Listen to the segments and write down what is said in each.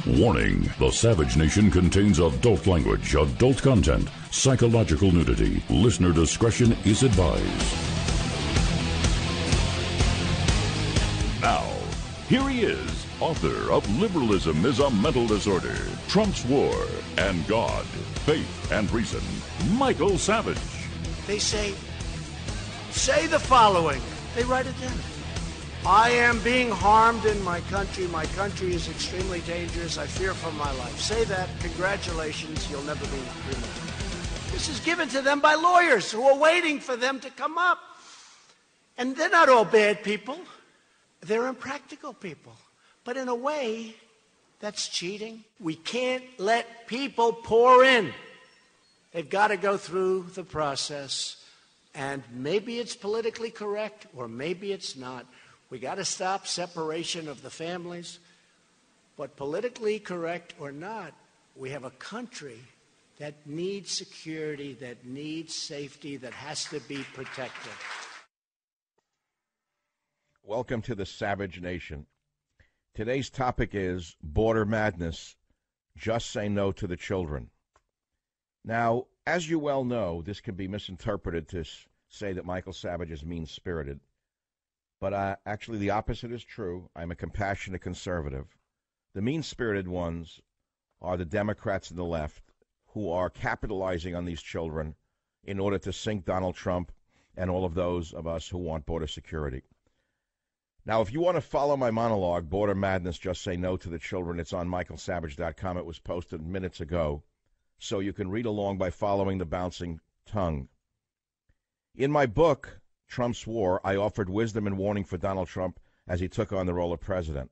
Warning, the Savage Nation contains adult language, adult content, psychological nudity. Listener discretion is advised. Now, here he is, author of Liberalism is a Mental Disorder, Trump's War, and God, Faith, and Reason, Michael Savage. They say the following. They write it down. I am being harmed in my country. My country is extremely dangerous. I fear for my life. Say that. Congratulations. You'll never be removed. This is given to them by lawyers who are waiting for them to come up. And they're not all bad people. They're impractical people. But in a way, that's cheating. We can't let people pour in. They've got to go through the process. And maybe it's politically correct, or maybe it's not. We got to stop separation of the families. But politically correct or not, we have a country that needs security, that needs safety, that has to be protected. Welcome to the Savage Nation. Today's topic is border madness. Just say no to the children. Now, as you well know, this can be misinterpreted to say that Michael Savage is mean-spirited. But actually, the opposite is true. I'm a compassionate conservative. The mean-spirited ones are the Democrats and the left who are capitalizing on these children in order to sink Donald Trump and all of those of us who want border security. Now, if you want to follow my monologue, Border Madness, Just Say No to the Children, it's on michaelsavage.com. It was posted minutes ago, so you can read along by following the bouncing tongue. In my book, Trump's War, I offered wisdom and warning for Donald Trump as he took on the role of president.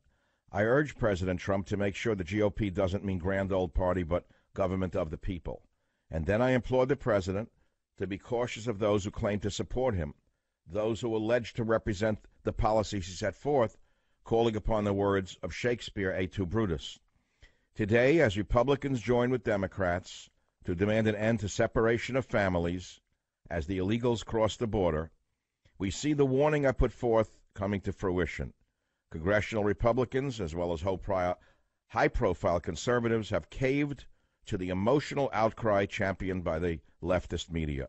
I urged President Trump to make sure the GOP doesn't mean grand old party, but government of the people. And then I implored the president to be cautious of those who claim to support him, those who allege to represent the policies he set forth, calling upon the words of Shakespeare, A to Brutus. Today, as Republicans join with Democrats to demand an end to separation of families as the illegals cross the border, we see the warning I put forth coming to fruition. Congressional Republicans, as well as high-profile conservatives, have caved to the emotional outcry championed by the leftist media.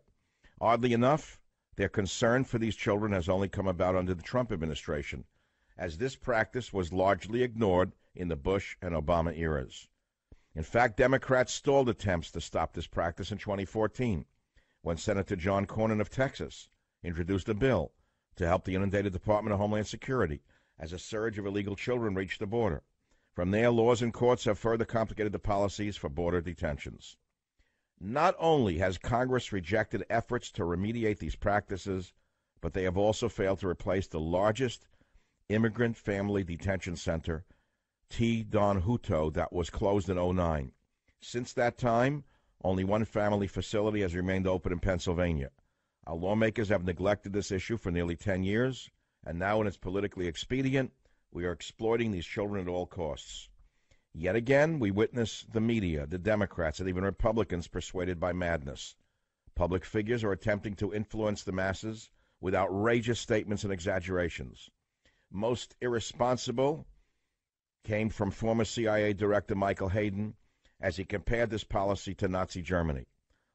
Oddly enough, their concern for these children has only come about under the Trump administration, as this practice was largely ignored in the Bush and Obama eras. In fact, Democrats stalled attempts to stop this practice in 2014, when Senator John Cornyn of Texas introduced a bill to help the inundated Department of Homeland Security as a surge of illegal children reached the border. From there, laws and courts have further complicated the policies for border detentions. Not only has Congress rejected efforts to remediate these practices, but they have also failed to replace the largest immigrant family detention center, Hutto, that was closed in 2009. Since that time, only one family facility has remained open in Pennsylvania. Our lawmakers have neglected this issue for nearly 10 years, and now when it's politically expedient, we are exploiting these children at all costs. Yet again, we witness the media, the Democrats, and even Republicans persuaded by madness. Public figures are attempting to influence the masses with outrageous statements and exaggerations. Most irresponsible came from former CIA Director Michael Hayden as he compared this policy to Nazi Germany.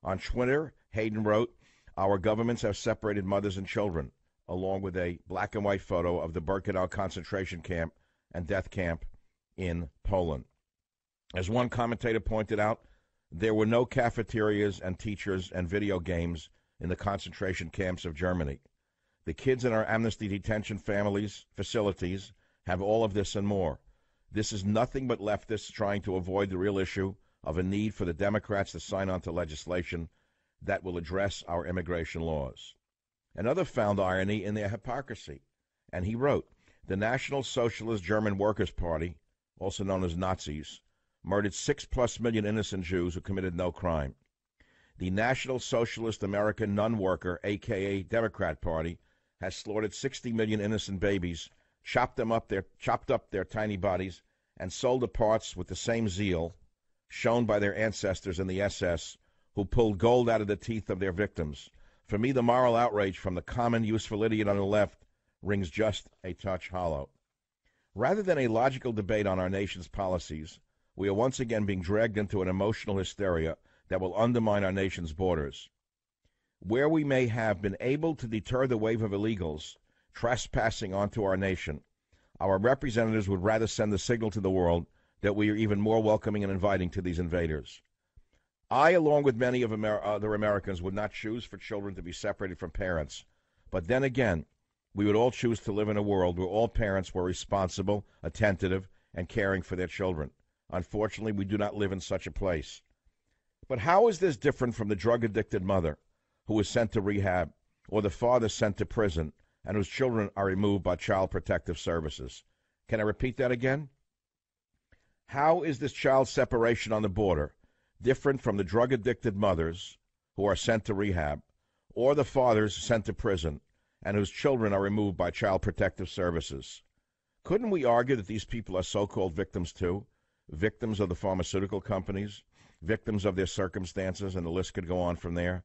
On Twitter, Hayden wrote, "Our governments have separated mothers and children," along with a black and white photo of the Birkenau concentration camp and death camp in Poland. As one commentator pointed out, there were no cafeterias and teachers and video games in the concentration camps of Germany. The kids in our amnesty detention facilities have all of this and more. This is nothing but leftists trying to avoid the real issue of a need for the Democrats to sign on to legislation that will address our immigration laws. Another found irony in their hypocrisy, and he wrote, "The National Socialist German Workers' Party, also known as Nazis, murdered 6+ million innocent Jews who committed no crime. The National Socialist American Non-Worker, a.k.a. Democrat Party, has slaughtered 60 million innocent babies, chopped up their tiny bodies, and sold the parts with the same zeal shown by their ancestors in the SS, who pulled gold out of the teeth of their victims. For me, the moral outrage from the common useful idiot on the left rings just a touch hollow." Rather than a logical debate on our nation's policies, we are once again being dragged into an emotional hysteria that will undermine our nation's borders. Where we may have been able to deter the wave of illegals trespassing onto our nation, our representatives would rather send the signal to the world that we are even more welcoming and inviting to these invaders. I, along with many of other Americans, would not choose for children to be separated from parents. But then again, we would all choose to live in a world where all parents were responsible, attentive, and caring for their children. Unfortunately, we do not live in such a place. But how is this different from the drug-addicted mother who was sent to rehab, or the father sent to prison, and whose children are removed by Child Protective Services? Can I repeat that again? How is this child separation on the border different from the drug-addicted mothers who are sent to rehab, or the fathers sent to prison, and whose children are removed by Child Protective Services? Couldn't we argue that these people are so-called victims too? Victims of the pharmaceutical companies, victims of their circumstances, and the list could go on from there.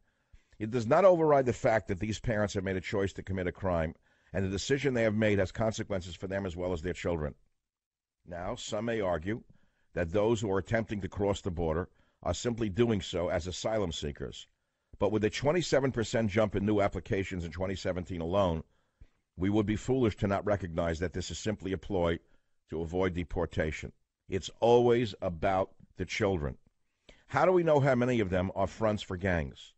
It does not override the fact that these parents have made a choice to commit a crime, and the decision they have made has consequences for them as well as their children. Now, some may argue that those who are attempting to cross the border are simply doing so as asylum seekers. But with a 27% jump in new applications in 2017 alone, we would be foolish to not recognize that this is simply a ploy to avoid deportation. It's always about the children. How do we know how many of them are fronts for gangs?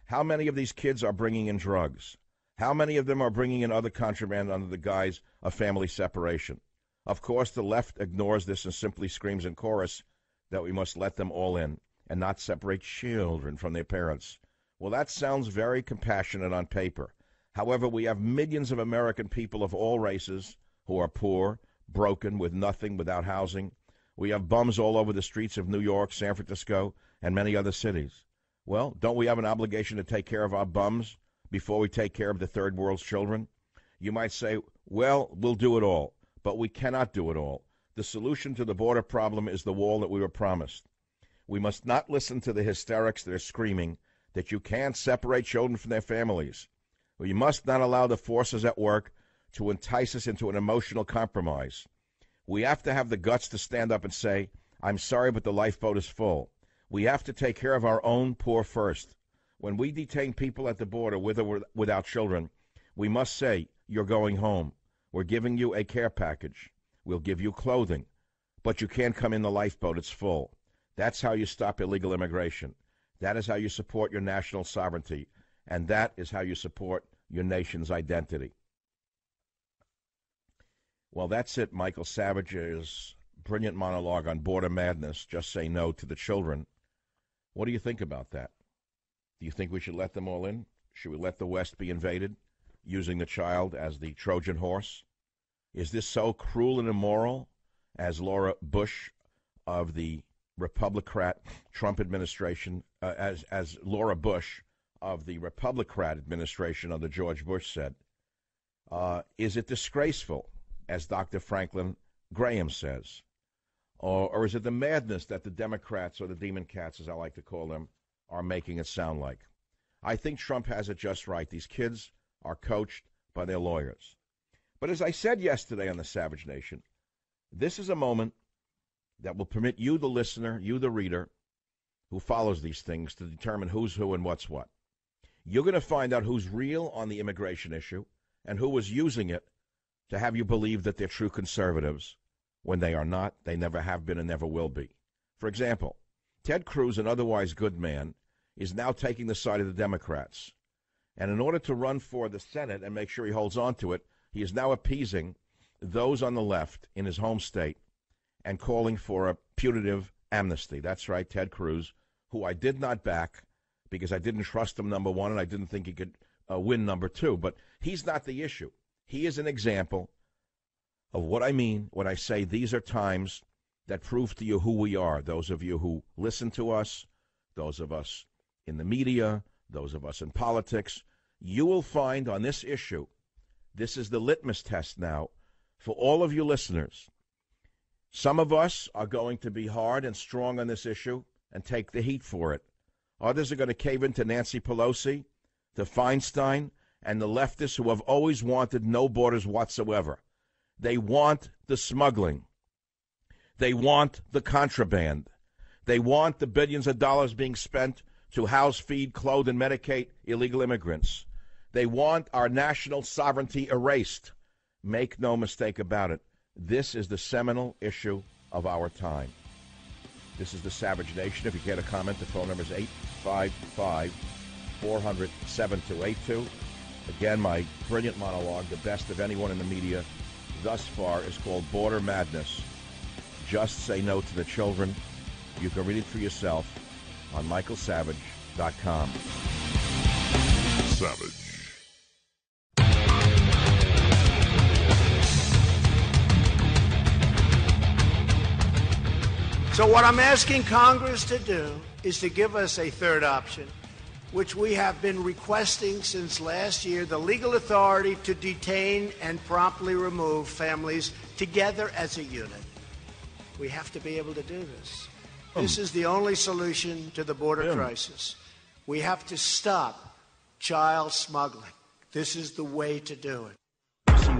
How many of these kids are bringing in drugs? How many of them are bringing in other contraband under the guise of family separation? Of course, the left ignores this and simply screams in chorus that we must let them all in and not separate children from their parents. Well, that sounds very compassionate on paper. However, we have millions of American people of all races who are poor, broken, with nothing, without housing. We have bums all over the streets of New York, San Francisco, and many other cities. Well, don't we have an obligation to take care of our bums before we take care of the third world's children? You might say, well, we'll do it all, but we cannot do it all. The solution to the border problem is the wall that we were promised. We must not listen to the hysterics that are screaming that you can't separate children from their families. We must not allow the forces at work to entice us into an emotional compromise. We have to have the guts to stand up and say, I'm sorry, but the lifeboat is full. We have to take care of our own poor first. When we detain people at the border with or without children, we must say, you're going home. We're giving you a care package. We'll give you clothing. But you can't come in the lifeboat. It's full. That's how you stop illegal immigration. That is how you support your national sovereignty. And that is how you support your nation's identity. Well, that's it. Michael Savage's brilliant monologue on border madness. Just say no to the children. What do you think about that? Do you think we should let them all in? Should we let the West be invaded, using the child as the Trojan horse? Is this so cruel and immoral, as Laura Bush of the Republican Trump administration, as Laura Bush of the Republican administration under George Bush said? Is it disgraceful, as Dr. Franklin Graham says? Or is it the madness that the Democrats, or the demon cats, as I like to call them, are making it sound like? I think Trump has it just right. These kids are coached by their lawyers. But as I said yesterday on the Savage Nation, this is a moment that will permit you, the listener, you, the reader, who follows these things, to determine who's who and what's what. You're going to find out who's real on the immigration issue and who was using it to have you believe that they're true conservatives when they are not. They never have been and never will be. For example, Ted Cruz, an otherwise good man, is now taking the side of the Democrats. And in order to run for the Senate and make sure he holds on to it, he is now appeasing those on the left in his home state and calling for a punitive amnesty. That's right, Ted Cruz, who I did not back because I didn't trust him, number one, and I didn't think he could win, number two. But he's not the issue. He is an example of what I mean when I say these are times that prove to you who we are, those of you who listen to us, those of us in the media, those of us in politics. You will find on this issue, this is the litmus test now for all of you listeners. Some of us are going to be hard and strong on this issue and take the heat for it. Others are going to cave into Nancy Pelosi, to Feinstein, and the leftists who have always wanted no borders whatsoever. They want the smuggling. They want the contraband. They want the billions of dollars being spent to house, feed, clothe, and medicate illegal immigrants. They want our national sovereignty erased. Make no mistake about it. This is the seminal issue of our time. This is the Savage Nation. If you care to comment, the phone number is 855-400-7282. Again, my brilliant monologue, the best of anyone in the media thus far, is called Border Madness. Just Say No to the Children. You can read it for yourself on michaelsavage.com. Savage. So what I'm asking Congress to do is to give us a third option, which we have been requesting since last year, the legal authority to detain and promptly remove families together as a unit. We have to be able to do this. This is the only solution to the border crisis. We have to stop child smuggling. This is the way to do it. See,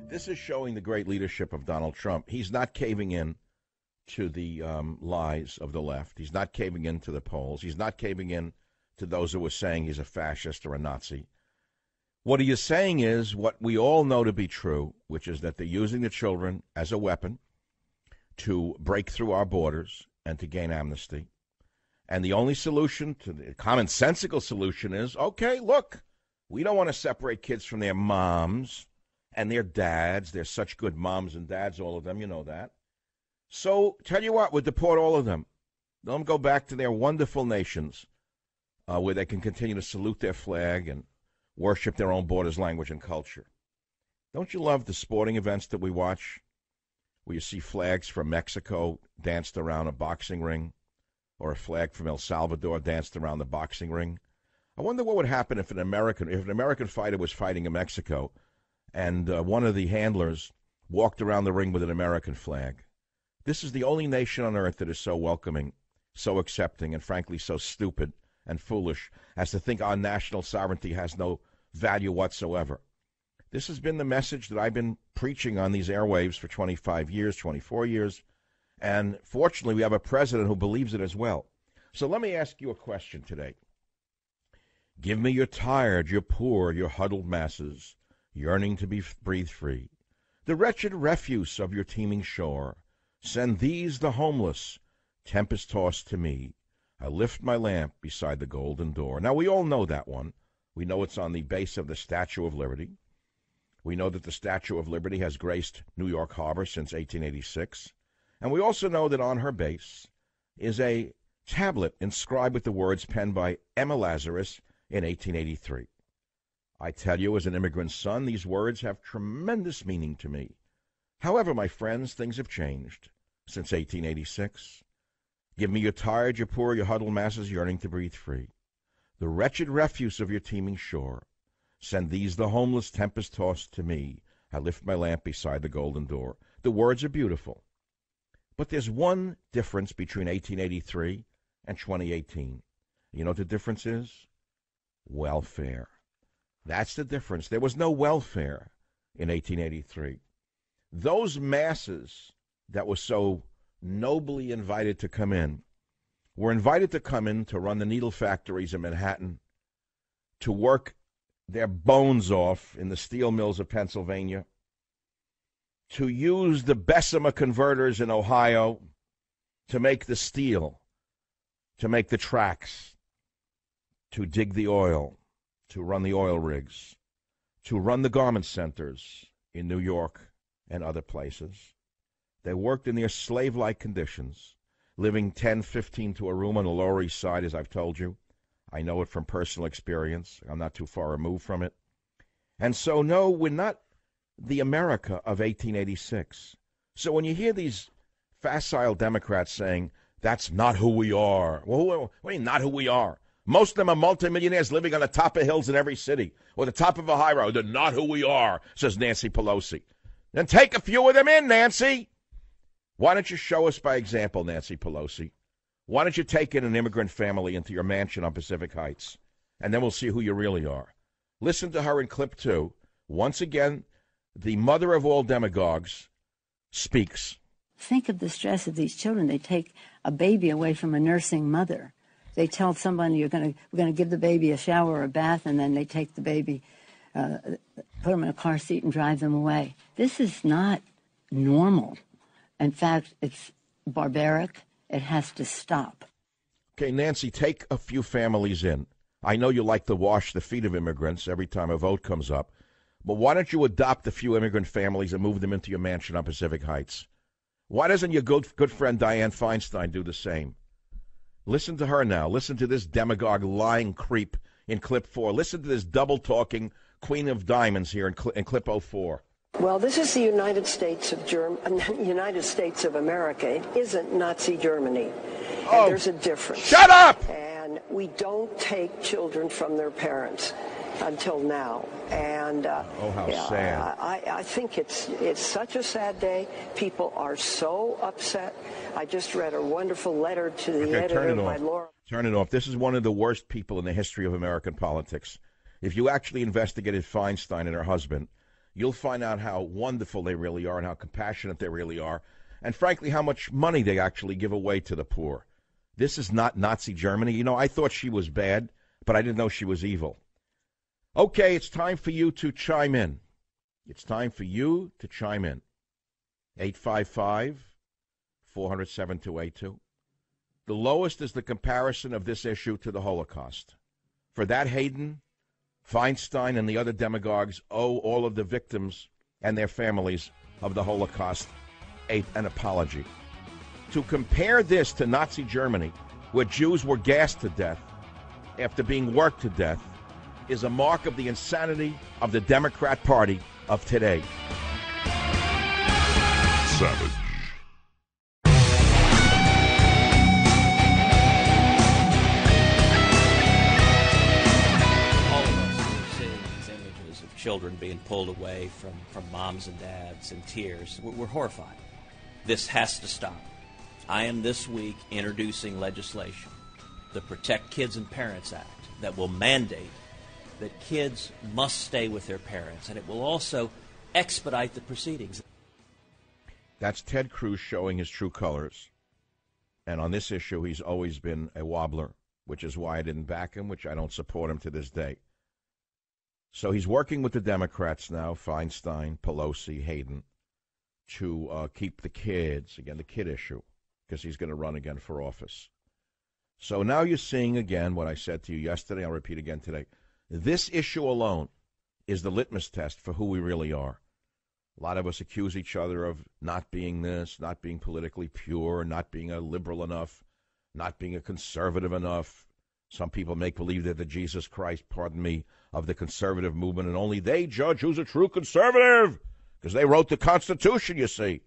this is showing the great leadership of Donald Trump. He's not caving in to the lies of the left. He's not caving in to the polls. He's not caving in to those who are saying he's a fascist or a Nazi. What he is saying is what we all know to be true, which is that they're using the children as a weapon to break through our borders and to gain amnesty. And the only solution, to the commonsensical solution, is, okay, look, we don't want to separate kids from their moms and their dads. They're such good moms and dads, all of them, you know that. So, tell you what, we'll deport all of them. Let them go back to their wonderful nations where they can continue to salute their flag and worship their own borders, language, and culture. Don't you love the sporting events that we watch where you see flags from Mexico danced around a boxing ring or a flag from El Salvador danced around the boxing ring? I wonder what would happen if an American fighter was fighting in Mexico and one of the handlers walked around the ring with an American flag. This is the only nation on earth that is so welcoming, so accepting, and frankly so stupid and foolish as to think our national sovereignty has no value whatsoever. This has been the message that I've been preaching on these airwaves for 25 years, 24 years, and fortunately we have a president who believes it as well. So let me ask you a question today. Give me your tired, your poor, your huddled masses, yearning to be breathed free, the wretched refuse of your teeming shore. Send these, the homeless, tempest-tossed to me. I lift my lamp beside the golden door. Now, we all know that one. We know it's on the base of the Statue of Liberty. We know that the Statue of Liberty has graced New York Harbor since 1886. And we also know that on her base is a tablet inscribed with the words penned by Emma Lazarus in 1883. I tell you, as an immigrant son, these words have tremendous meaning to me. However, my friends, things have changed since 1886. Give me your tired, your poor, your huddled masses yearning to breathe free, the wretched refuse of your teeming shore. Send these, the homeless, tempest-tossed to me. I lift my lamp beside the golden door. The words are beautiful. But there's one difference between 1883 and 2018. You know what the difference is? Welfare. That's the difference. There was no welfare in 1883. Those masses that were so nobly invited to come in were invited to come in to run the needle factories in Manhattan, to work their bones off in the steel mills of Pennsylvania, to use the Bessemer converters in Ohio to make the steel, to make the tracks, to dig the oil, to run the oil rigs, to run the garment centers in New York and other places. They worked in their slave-like conditions, living 10, 15 to a room on the Lower East Side, as I've told you. I know it from personal experience. I'm not too far removed from it. And so, no, we're not the America of 1886. So when you hear these facile Democrats saying, that's not who we are. Well, what do you mean, not who we are? Most of them are multimillionaires living on the top of hills in every city, or the top of a high road. They're not who we are, says Nancy Pelosi. Then take a few of them in, Nancy. Why don't you show us by example, Nancy Pelosi? Why don't you take in an immigrant family into your mansion on Pacific Heights, and then we'll see who you really are. Listen to her in clip 2. Once again, the mother of all demagogues speaks. Think of the stress of these children. They take a baby away from a nursing mother. They tell someone we're going to give the baby a shower or a bath, and then they take the baby, put them in a car seat and drive them away. This is not normal. In fact, it's barbaric. It has to stop. Okay, Nancy, take a few families in. I know you like to wash the feet of immigrants every time a vote comes up, but why don't you adopt a few immigrant families and move them into your mansion on Pacific Heights? Why doesn't your good friend Dianne Feinstein do the same? Listen to her now. Listen to this demagogue lying creep in clip 4. Listen to this double-talking Queen of Diamonds here in clip 04. Well, this is the United States of America. It isn't Nazi Germany. And there's a difference. Shut up! And we don't take children from their parents until now. And how sad. I think it's such a sad day. People are so upset. I just read a wonderful letter to the editor by Laura. Turn it off. This is one of the worst people in the history of American politics. If you actually investigated Feinstein and her husband, you'll find out how wonderful they really are and how compassionate they really are, and frankly, how much money they actually give away to the poor. This is not Nazi Germany. You know, I thought she was bad, but I didn't know she was evil. Okay, it's time for you to chime in. It's time for you to chime in. 855-400-7282. The lowest is the comparison of this issue to the Holocaust. For that, Hayden, Feinstein, and the other demagogues owe all of the victims and their families of the Holocaust an apology. To compare this to Nazi Germany, where Jews were gassed to death after being worked to death, is a mark of the insanity of the Democrat Party of today. Savage. All of us are seeing these images of children being pulled away from moms and dads in tears. We're horrified. This has to stop. I am this week introducing legislation, the Protect Kids and Parents Act, that will mandate that kids must stay with their parents, and it will also expedite the proceedings. That's Ted Cruz showing his true colors. And on this issue, he's always been a wobbler, which is why I didn't back him, which I don't support him to this day. So he's working with the Democrats now, Feinstein, Pelosi, Hayden, to keep the kids, again, the kid issue, because he's going to run again for office. So now you're seeing again what I said to you yesterday, I'll repeat again today. This issue alone is the litmus test for who we really are. A lot of us accuse each other of not being this, not being politically pure, not being a liberal enough, not being a conservative enough. Some people make believe they're the Jesus Christ, pardon me, of the conservative movement, and only they judge who's a true conservative, because they wrote the Constitution, you see.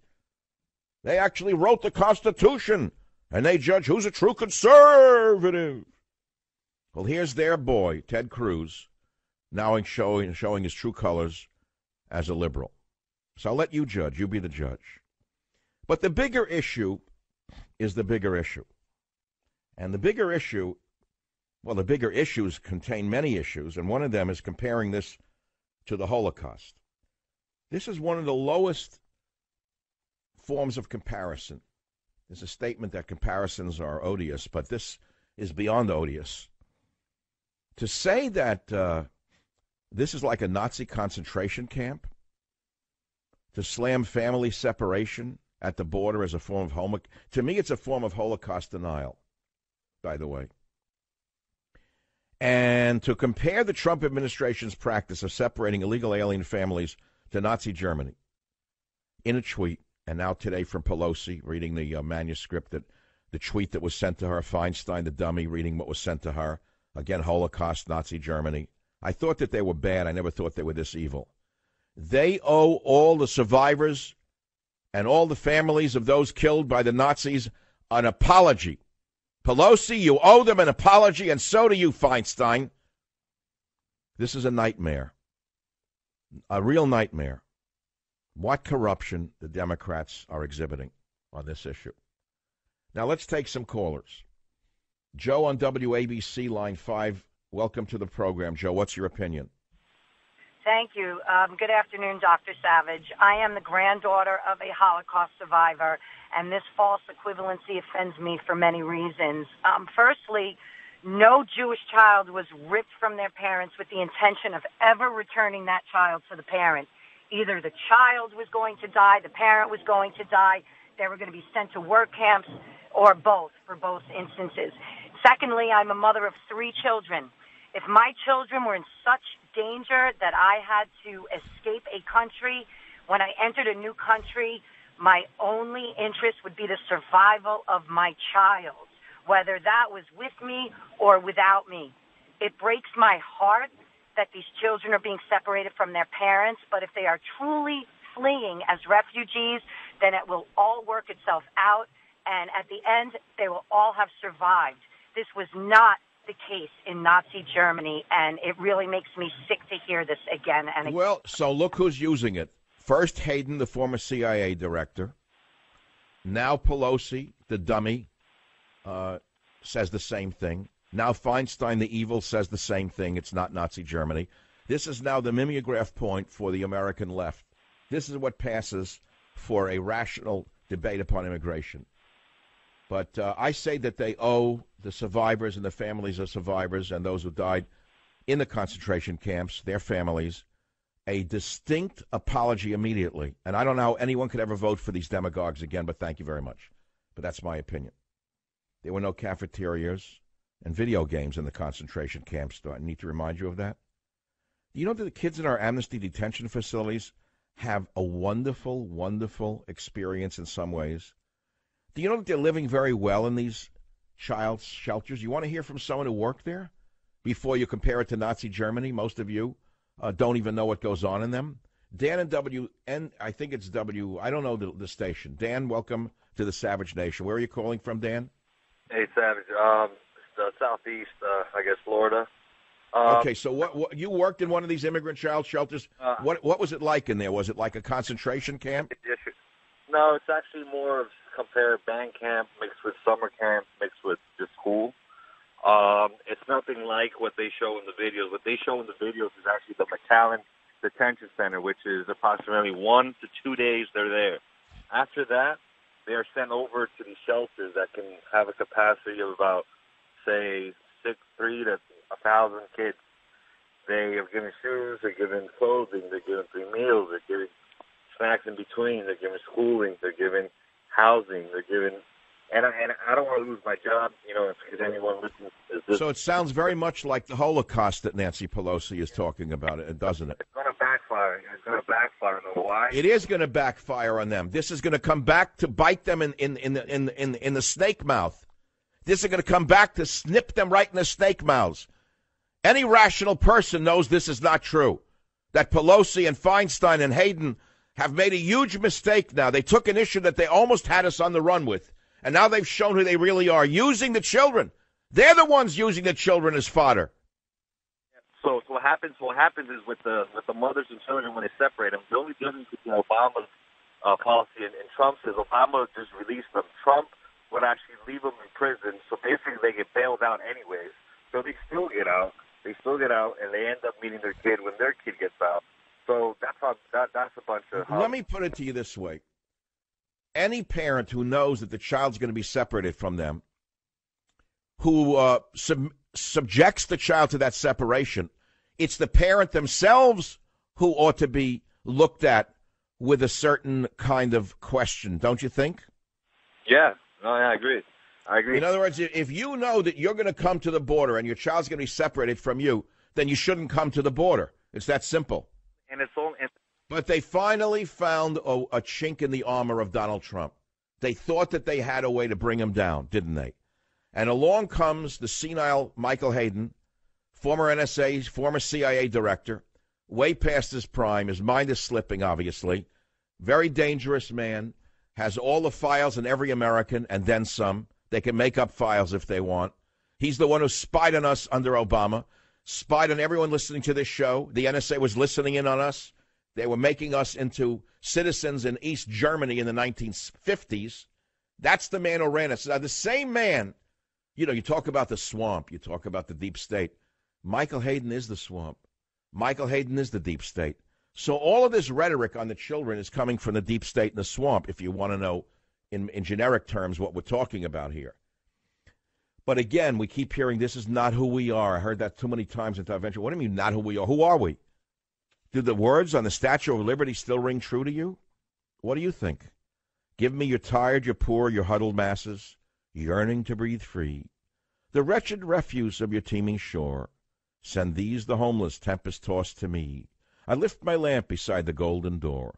They actually wrote the Constitution, and they judge who's a true conservative. Well, here's their boy, Ted Cruz, now showing his true colors as a liberal. So I'll let you judge. You be the judge. But the bigger issue is the bigger issue. And the bigger issue, well, the bigger issues contain many issues, and one of them is comparing this to the Holocaust. This is one of the lowest forms of comparison. There's a statement that comparisons are odious, but this is beyond odious. To say that this is like a Nazi concentration camp, to slam family separation at the border as a form of to me it's a form of Holocaust denial, by the way. And to compare the Trump administration's practice of separating illegal alien families to Nazi Germany in a tweet, and now today from Pelosi, reading the manuscript, that the tweet that was sent to her, Feinstein, the dummy, reading what was sent to her, again, Holocaust, Nazi Germany. I thought that they were bad. I never thought they were this evil. They owe all the survivors and all the families of those killed by the Nazis an apology. Pelosi, you owe them an apology, and so do you, Feinstein. This is a nightmare, a real nightmare. What corruption the Democrats are exhibiting on this issue. Now let's take some callers. Joe on WABC, line 5. Welcome to the program, Joe. What's your opinion? Thank you. Good afternoon, Dr. Savage. I am the granddaughter of a Holocaust survivor, and this false equivalency offends me for many reasons. Firstly, no Jewish child was ripped from their parents with the intention of ever returning that child to the parent. Either the child was going to die, the parent was going to die, they were going to be sent to work camps, or both, for both instances. Secondly, I'm a mother of 3 children. If my children were in such danger that I had to escape a country, when I entered a new country, my only interest would be the survival of my child, whether that was with me or without me. It breaks my heart that these children are being separated from their parents, but if they are truly fleeing as refugees, then it will all work itself out, and at the end, they will all have survived. This was not the case in Nazi Germany, and it really makes me sick to hear this again and again. Well, so look who's using it. First, Hayden, the former CIA director. Now Pelosi, the dummy, says the same thing. Now Feinstein, the evil, says the same thing. It's not Nazi Germany. This is now the mimeograph point for the American left. This is what passes for a rational debate upon immigration. But I say that they owe the survivors and the families of survivors and those who died in the concentration camps, their families, a distinct apology immediately. And I don't know how anyone could ever vote for these demagogues again, but thank you very much. But that's my opinion. There were no cafeterias and video games in the concentration camps. Do I need to remind you of that? You know that the kids in our amnesty detention facilities have a wonderful, wonderful experience in some ways? Do you know that they're living very well in these child shelters? You want to hear from someone who worked there before you compare it to Nazi Germany? Most of you don't even know what goes on in them. Dan and WN, I think it's W, I don't know the station. Dan, welcome to the Savage Nation. Where are you calling from, Dan? Hey, Savage. The southeast, I guess, Florida. Okay, so what you worked in one of these immigrant child shelters. What was it like in there? Was it like a concentration camp? No, it's actually more of compare band camp mixed with summer camp mixed with just school. It's nothing like what they show in the videos. What they show in the videos is actually the McAllen Detention Center, which is approximately 1 to 2 days they're there. After that, they are sent over to these shelters that can have a capacity of about, say, 3 to 1,000 kids. They are given shoes, they're given clothing, they're given free meals, they're given snacks in between, they're given schooling, they're given housing, they're given, and I don't want to lose my job, if anyone listens to this. So it sounds very much like the Holocaust that Nancy Pelosi is talking about, doesn't it? It's going to backfire. It's going to backfire. I don't know why. It is going to backfire on them. This is going to come back to bite them in the snake mouth. This is going to come back to snip them right in the snake mouths. Any rational person knows this is not true, that Pelosi and Feinstein and Hayden have made a huge mistake now. They took an issue that they almost had us on the run with, and now they've shown who they really are, using the children. They're the ones using the children as fodder. So what happens is with the mothers and children when they separate them, the only difference between Obama's policy and Trump's is Obama just released them. Trump would actually leave them in prison, so basically they get bailed out anyways. So they still get out. And they end up meeting their kid when their kid gets out. So that's a bunch of... Let me put it to you this way. Any parent who knows that the child's going to be separated from them, who subjects the child to that separation, it's the parent themselves who ought to be looked at with a certain kind of question, don't you think? Yeah, I agree. In other words, if you know that you're going to come to the border and your child's going to be separated from you, then you shouldn't come to the border. It's that simple. But they finally found a chink in the armor of Donald Trump. They thought that they had a way to bring him down, didn't they? And along comes the senile Michael Hayden, former NSA, former CIA director, way past his prime. His mind is slipping, obviously. Very dangerous man, has all the files in every American and then some. They can make up files if they want. He's the one who spied on us under Obama, spied on everyone listening to this show. The NSA was listening in on us. They were making us into citizens in East Germany in the 1950s. That's the man who ran us. Now, the same man, you talk about the swamp. You talk about the deep state. Michael Hayden is the swamp. Michael Hayden is the deep state. So all of this rhetoric on the children is coming from the deep state in the swamp, if you want to know in generic terms what we're talking about here. But again, we keep hearing this is not who we are. I heard that too many times in intervention. What do you mean not who we are? Who are we? Do the words on the Statue of Liberty still ring true to you? What do you think? Give me your tired, your poor, your huddled masses, yearning to breathe free. The wretched refuse of your teeming shore. Send these, the homeless, tempest-tossed to me. I lift my lamp beside the golden door.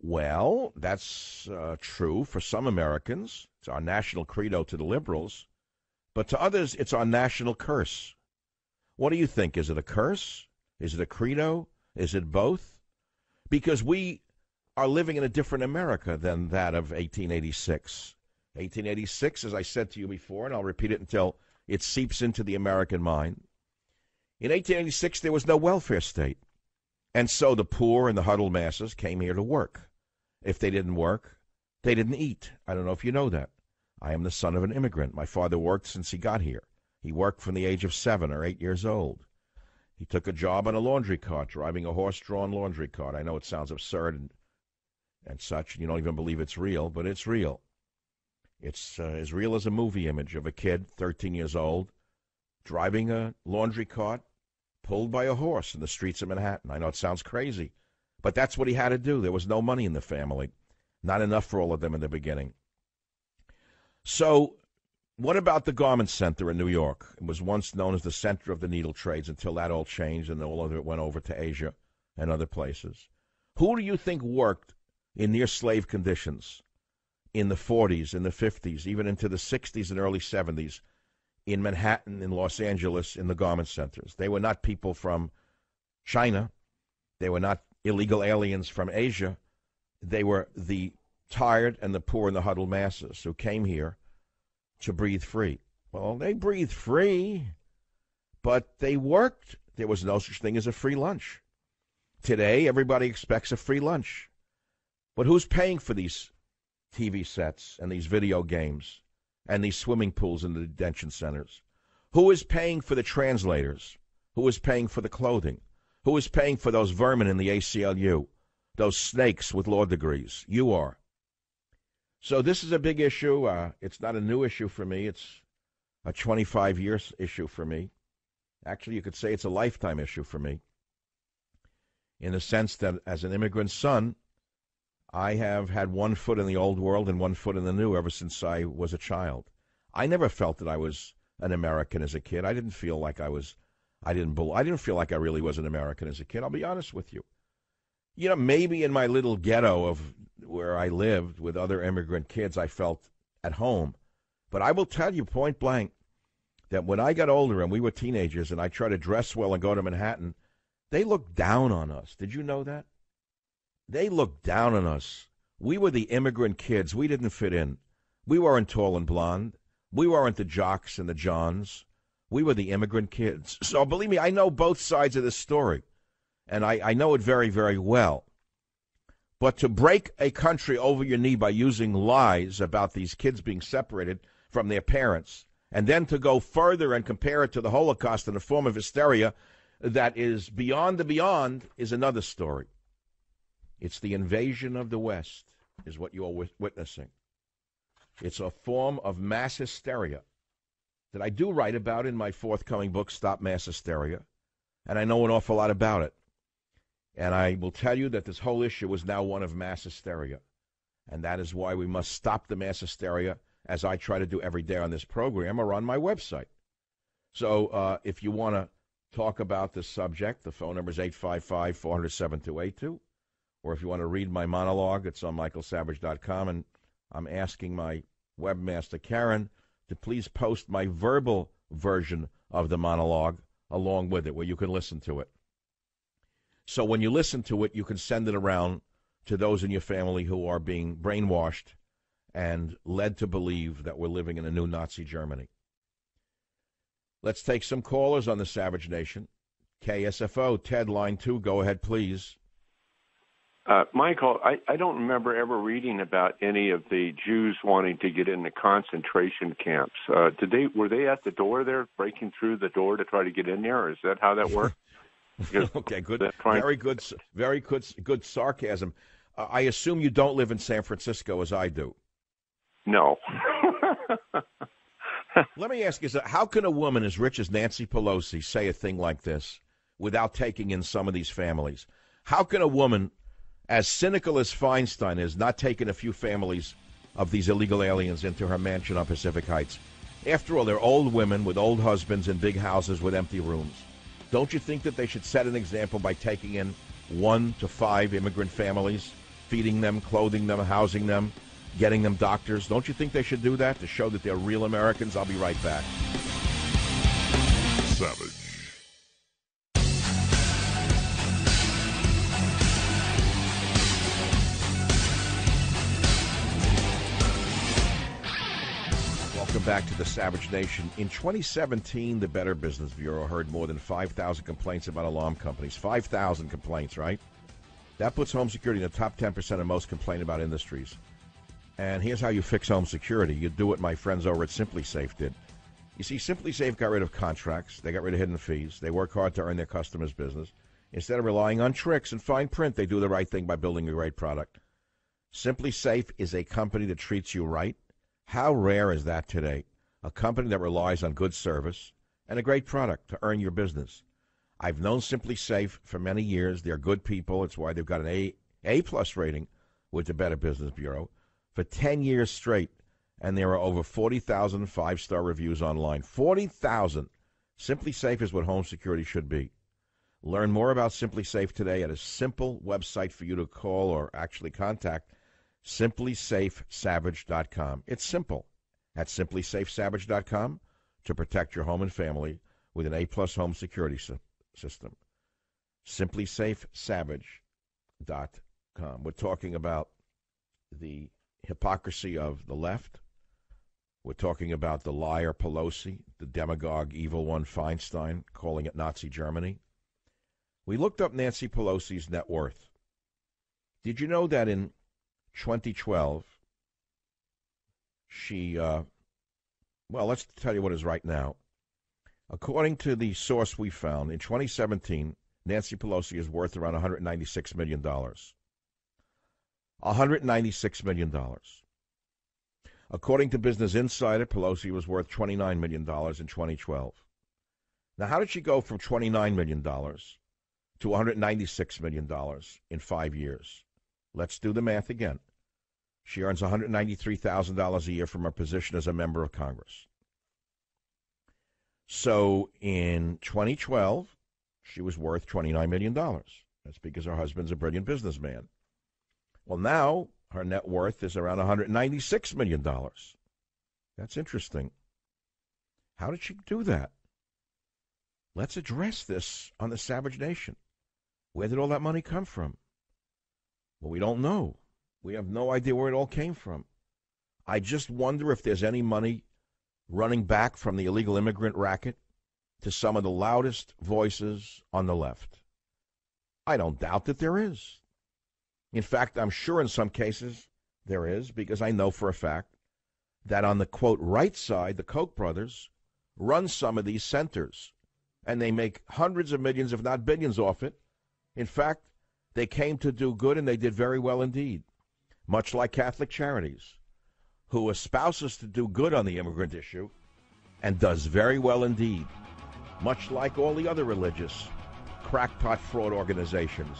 Well, that's true for some Americans. It's our national credo to the liberals. But to others, it's our national curse. What do you think? Is it a curse? Is it a credo? Is it both? Because we are living in a different America than that of 1886. 1886, as I said to you before, and I'll repeat it until it seeps into the American mind. In 1886, there was no welfare state. And so the poor and the huddled masses came here to work. If they didn't work, they didn't eat. I don't know if you know that. I am the son of an immigrant. My father worked since he got here. He worked from the age of 7 or 8 years old. He took a job on a laundry cart, driving a horse-drawn laundry cart. I know it sounds absurd and such, and you don't even believe it's real, but it's real. It's as real as a movie image of a kid, 13 years old, driving a laundry cart, pulled by a horse in the streets of Manhattan. I know it sounds crazy, but that's what he had to do. There was no money in the family, not enough for all of them in the beginning. So what about the Garment Center in New York? It was once known as the center of the needle trades until that all changed and all of it went over to Asia and other places. Who do you think worked in near-slave conditions in the 40s, in the 50s, even into the 60s and early 70s in Manhattan, in Los Angeles, in the garment centers? They were not people from China. They were not illegal aliens from Asia. They were the tired and the poor and the huddled masses who came here to breathe free. Well, they breathed free, but they worked. There was no such thing as a free lunch. Today, everybody expects a free lunch. But who's paying for these TV sets and these video games and these swimming pools in the detention centers? Who is paying for the translators? Who is paying for the clothing? Who is paying for those vermin in the ACLU, those snakes with law degrees? You are. So this is a big issue. It's not a new issue for me. It's a 25-year issue for me. Actually, you could say it's a lifetime issue for me, in the sense that as an immigrant son, I have had one foot in the old world and one foot in the new ever since I was a child. I never felt that I was an American as a kid. I didn't feel like I didn't feel like I really was an American as a kid. I'll be honest with you. You know, maybe in my little ghetto of where I lived with other immigrant kids, I felt at home. But I will tell you point blank that when I got older and we were teenagers and I tried to dress well and go to Manhattan, they looked down on us. Did you know that? They looked down on us. We were the immigrant kids. We didn't fit in. We weren't tall and blonde. We weren't the jocks and the Johns. We were the immigrant kids. So believe me, I know both sides of this story, and I know it very, very well. But to break a country over your knee by using lies about these kids being separated from their parents, and then to go further and compare it to the Holocaust in a form of hysteria that is beyond the beyond is another story. It's the invasion of the West is what you are witnessing. It's a form of mass hysteria that I do write about in my forthcoming book, Stop Mass Hysteria, and I know an awful lot about it. And I will tell you that this whole issue is now one of mass hysteria, and that is why we must stop the mass hysteria, as I try to do every day on this program or on my website. So if you want to talk about this subject, the phone number is 855-400-7282. Or if you want to read my monologue, it's on michaelsavage.com, and I'm asking my webmaster, Karen, to please post my verbal version of the monologue along with it, where you can listen to it. So when you listen to it, you can send it around to those in your family who are being brainwashed and led to believe that we're living in a new Nazi Germany. Let's take some callers on the Savage Nation. KSFO, Ted, line 2, go ahead, please. Michael, I don't remember ever reading about any of the Jews wanting to get into concentration camps. Were they at the door there, breaking through the door to try to get in there, or is that how that worked? Okay, good. Very good. Very good sarcasm. I assume you don't live in San Francisco as I do. No. Let me ask you, how can a woman as rich as Nancy Pelosi say a thing like this without taking in some of these families? How can a woman as cynical as Feinstein is not taking a few families of these illegal aliens into her mansion on Pacific Heights? After all, they're old women with old husbands in big houses with empty rooms. Don't you think that they should set an example by taking in 1 to 5 immigrant families, feeding them, clothing them, housing them, getting them doctors? Don't you think they should do that to show that they're real Americans? I'll be right back. Savage. Welcome back to the Savage Nation. In 2017, the Better Business Bureau heard more than 5,000 complaints about alarm companies. 5,000 complaints, right? That puts home security in the top 10% of most complained about industries. And here's how you fix home security. You do what my friends over at Simply Safe did. You see, Simply Safe got rid of contracts. They got rid of hidden fees. They work hard to earn their customers' business. Instead of relying on tricks and fine print, they do the right thing by building a great product. Simply Safe is a company that treats you right. How rare is that today? A company that relies on good service and a great product to earn your business. I've known Simply Safe for many years. They're good people. It's why they've got an A+ rating with the Better Business Bureau for 10 years straight. And there are over 40,000 5-star reviews online. 40,000. Simply Safe is what home security should be. Learn more about Simply Safe today at a simple website for you to call or actually contact, simplysafesavage.com. It's simple. At simplysafesavage.com to protect your home and family with an A+ home security system. simplysafesavage.com. We're talking about the hypocrisy of the left. We're talking about the liar Pelosi, the demagogue evil one Feinstein, calling it Nazi Germany. We looked up Nancy Pelosi's net worth. Did you know that in 2012, she, let's tell you what is right now. According to the source we found, in 2017, Nancy Pelosi is worth around $196 million. $196 million. According to Business Insider, Pelosi was worth $29 million in 2012. Now, how did she go from $29 million to $196 million in 5 years? Let's do the math again. She earns $193,000 a year from her position as a member of Congress. So in 2012, she was worth $29 million. That's because her husband's a brilliant businessman. Well, now her net worth is around $196 million. That's interesting. How did she do that? Let's address this on the Savage Nation. Where did all that money come from? Well, we don't know. We have no idea where it all came from. I just wonder if there's any money running back from the illegal immigrant racket to some of the loudest voices on the left. I don't doubt that there is. In fact, I'm sure in some cases there is, because I know for a fact that on the, quote, right side, the Koch brothers run some of these centers, and they make hundreds of millions, if not billions, off it. In fact, they came to do good, and they did very well indeed, much like Catholic Charities, who espouses to do good on the immigrant issue and does very well indeed, much like all the other religious crackpot fraud organizations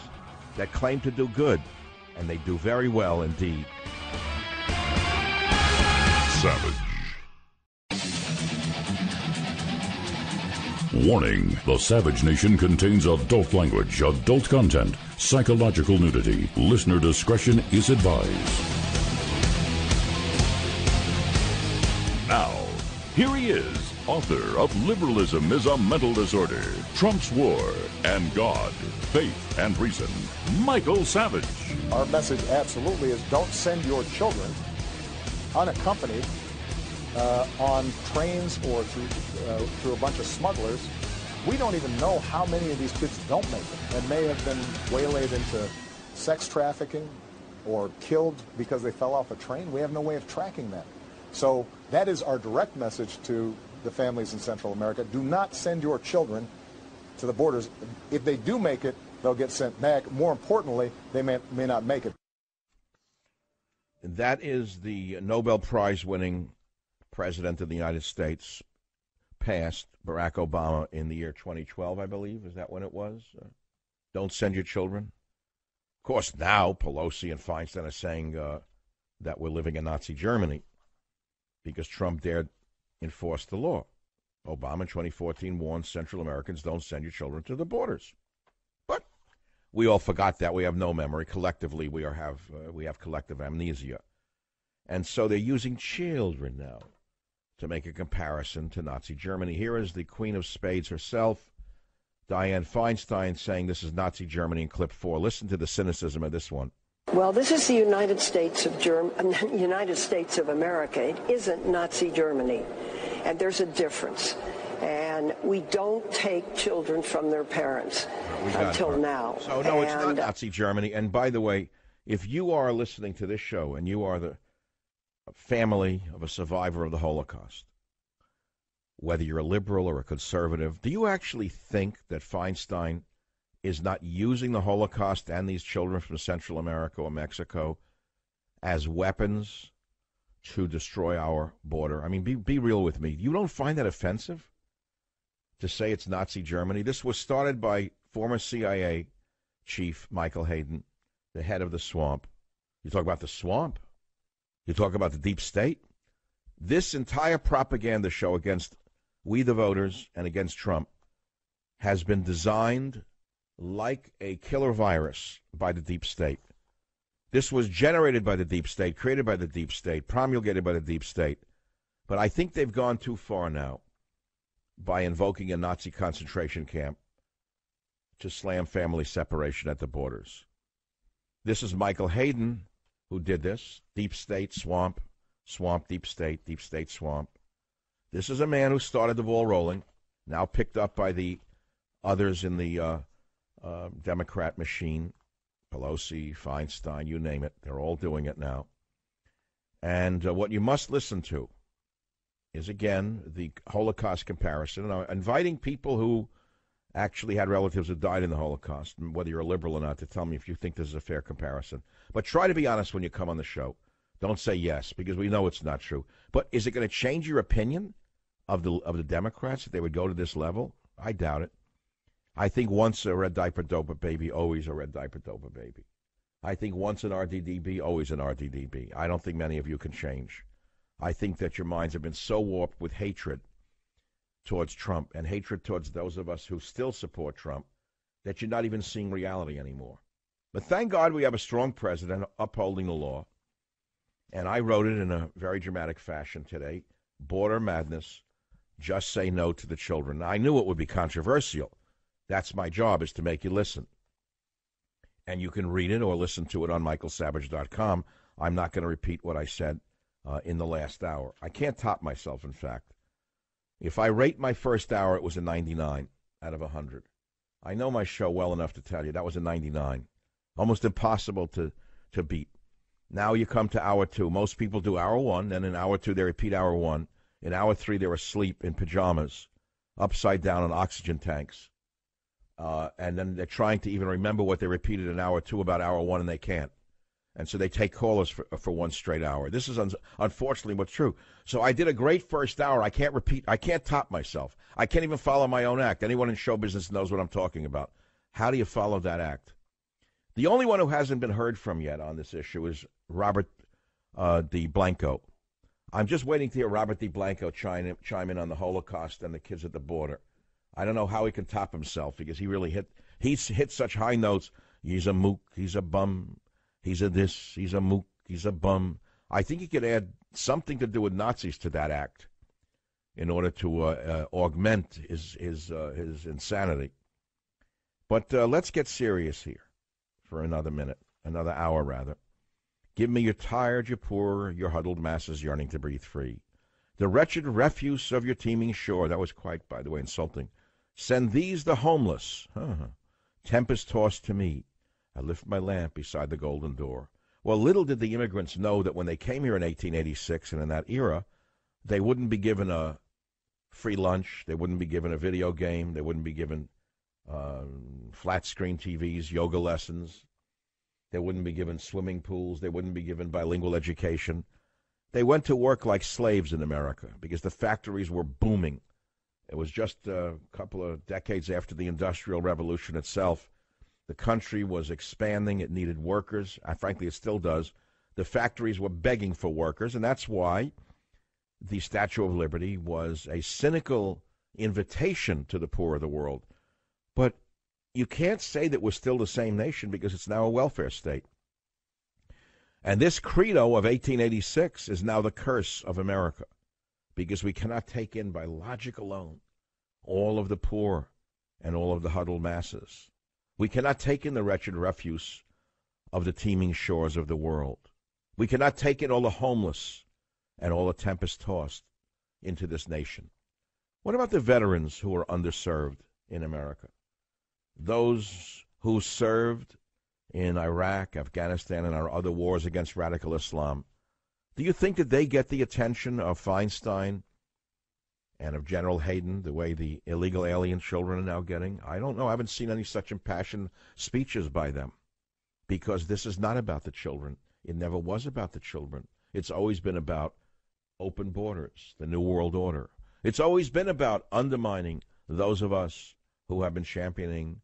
that claim to do good, and they do very well indeed. Savage. Warning, the Savage Nation contains adult language, adult content, psychological nudity. Listener discretion is advised. Now, here he is, author of Liberalism is a Mental Disorder, Trump's War, and God, Faith, and Reason, Michael Savage. Our message absolutely is don't send your children unaccompanied on trains or through a bunch of smugglers. We don't even know how many of these kids don't make it and may have been waylaid into sex trafficking or killed because they fell off a train. We have no way of tracking that. So that is our direct message to the families in Central America. Do not send your children to the borders. If they do make it, they'll get sent back. More importantly, they may not make it. That is the Nobel Prize-winning President of the United States, passed, Barack Obama, in the year 2012, I believe. Is that when it was? Don't send your children. Of course, now Pelosi and Feinstein are saying that we're living in Nazi Germany because Trump dared enforce the law. Obama in 2014 warned Central Americans, don't send your children to the borders. But we all forgot that. We have no memory. Collectively, we have collective amnesia. And so they're using children now to make a comparison to Nazi Germany. Here is the Queen of Spades herself, Dianne Feinstein, saying this is Nazi Germany in clip 4. Listen to the cynicism of this one. Well, this is the United States of America. It isn't Nazi Germany. And there's a difference. And we don't take children from their parents until now. So, no, it's not Nazi Germany. And by the way, if you are listening to this show and you are the family of a survivor of the Holocaust, whether you're a liberal or a conservative, do you actually think that Feinstein is not using the Holocaust and these children from Central America or Mexico as weapons to destroy our border? I mean, be real with me. You don't find that offensive to say it's Nazi Germany? This was started by former CIA chief Michael Hayden, the head of the swamp. You talk about the swamp? You talk about the deep state? This entire propaganda show against we the voters and against Trump has been designed like a killer virus by the deep state. This was generated by the deep state, created by the deep state, promulgated by the deep state. But I think they've gone too far now by invoking a Nazi concentration camp to slam family separation at the borders. This is Michael Hayden who did this. Deep state, swamp, swamp, deep state, swamp. This is a man who started the ball rolling, now picked up by the others in the Democrat machine, Pelosi, Feinstein, you name it. They're all doing it now. And what you must listen to is, again, the Holocaust comparison. And I'm inviting people who actually had relatives who died in the Holocaust, whether you're a liberal or not, to tell me if you think this is a fair comparison. But try to be honest when you come on the show. Don't say yes, because we know it's not true. But is it going to change your opinion of the Democrats if they would go to this level? I doubt it. I think once a red diaper doper baby, always a red diaper doper baby. I think once an RDDB, always an RDDB. I don't think many of you can change. I think that your minds have been so warped with hatred towards Trump and hatred towards those of us who still support Trump that you're not even seeing reality anymore. But thank God we have a strong president upholding the law. And I wrote it in a very dramatic fashion today. Border madness. Just say no to the children. Now, I knew it would be controversial. That's my job, is to make you listen. And you can read it or listen to it on michaelsavage.com. I'm not going to repeat what I said in the last hour. I can't top myself, in fact. If I rate my first hour, it was a 99 out of 100. I know my show well enough to tell you that was a 99. Almost impossible to beat. Now you come to hour 2. Most people do hour 1, and in hour 2 they repeat hour 1. In hour 3 they're asleep in pajamas, upside down on oxygen tanks. And then they're trying to even remember what they repeated in hour 2 about hour 1, and they can't. And so they take callers for one straight hour. This is unfortunately what's true. So I did a great first hour. I can't top myself. I can't even follow my own act. Anyone in show business knows what I'm talking about. How do you follow that act? The only one who hasn't been heard from yet on this issue is Robert D. Blanco. I'm just waiting to hear Robert D. Blanco chime in on the Holocaust and the kids at the border. I don't know how he can top himself, because he's hit such high notes. He's a mook, he's a bum, he's a this, he's a mook, he's a bum. I think he could add something to do with Nazis to that act in order to augment his insanity. But let's get serious here for another minute, another hour rather. Give me your tired, your poor, your huddled masses yearning to breathe free. The wretched refuse of your teeming shore. That was quite, by the way, insulting. Send these the homeless, tempest-tossed to me. I lift my lamp beside the golden door. Well, little did the immigrants know that when they came here in 1886 and in that era, they wouldn't be given a free lunch, they wouldn't be given a video game, they wouldn't be given flat screen TVs, yoga lessons. They wouldn't be given swimming pools. They wouldn't be given bilingual education. They went to work like slaves in America because the factories were booming. It was just a couple of decades after the Industrial Revolution itself. The country was expanding. It needed workers. Frankly, it still does. The factories were begging for workers, and that's why the Statue of Liberty was a cynical invitation to the poor of the world. But you can't say that we're still the same nation because it's now a welfare state. And this credo of 1886 is now the curse of America because we cannot take in by logic alone all of the poor and all of the huddled masses. We cannot take in the wretched refuse of the teeming shores of the world. We cannot take in all the homeless and all the tempest-tossed into this nation. What about the veterans who are underserved in America? Those who served in Iraq, Afghanistan, and our other wars against radical Islam. Do you think that they get the attention of Feinstein and of General Hayden the way the illegal alien children are now getting? I don't know. I haven't seen any such impassioned speeches by them because this is not about the children. It never was about the children. It's always been about open borders, the New World Order. It's always been about undermining those of us who have been championing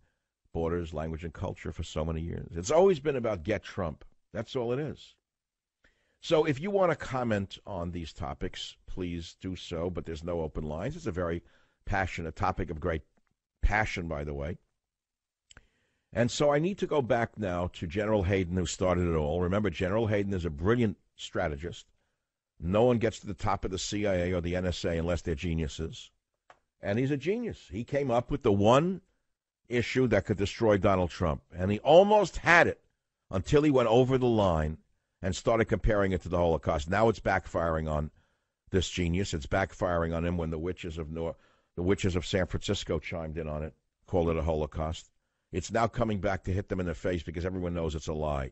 borders, language, and culture for so many years. It's always been about get Trump. That's all it is. So if you want to comment on these topics, please do so, but there's no open lines. It's a very passionate topic of great passion, by the way. And so I need to go back now to General Hayden, who started it all. Remember, General Hayden is a brilliant strategist. No one gets to the top of the CIA or the NSA unless they're geniuses. And he's a genius. He came up with the one issue that could destroy Donald Trump. And he almost had it until he went over the line and started comparing it to the Holocaust. Now it's backfiring on this genius. It's backfiring on him when the witches of San Francisco chimed in on it, called it a Holocaust. It's now coming back to hit them in the face because everyone knows it's a lie.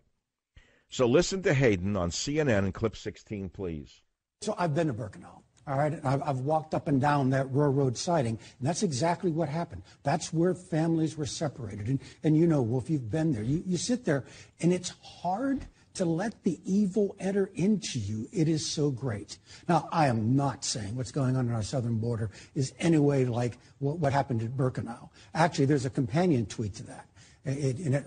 So listen to Hayden on CNN in clip 16, please. So I've been to Birkenau. All right, I've walked up and down that railroad siding, and that's exactly what happened. That's where families were separated. And you know, Wolf, you've been there. You sit there, and it's hard to let the evil enter into you. It is so great. Now, I am not saying what's going on our southern border is any way like what happened at Birkenau. Actually, there's a companion tweet to that.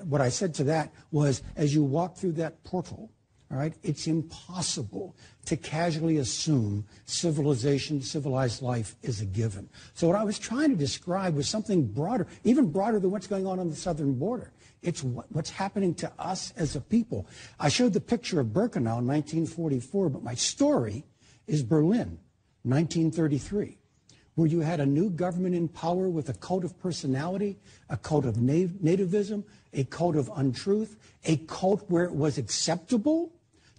What I said to that was, as you walk through that portal, all right, it's impossible to casually assume civilization, civilized life is a given. So what I was trying to describe was something broader, even broader than what's going on the southern border. It's what's happening to us as a people. I showed the picture of Birkenau in 1944, but my story is Berlin, 1933, where you had a new government in power with a code of personality, a code of nativism, a code of untruth, a code where it was acceptable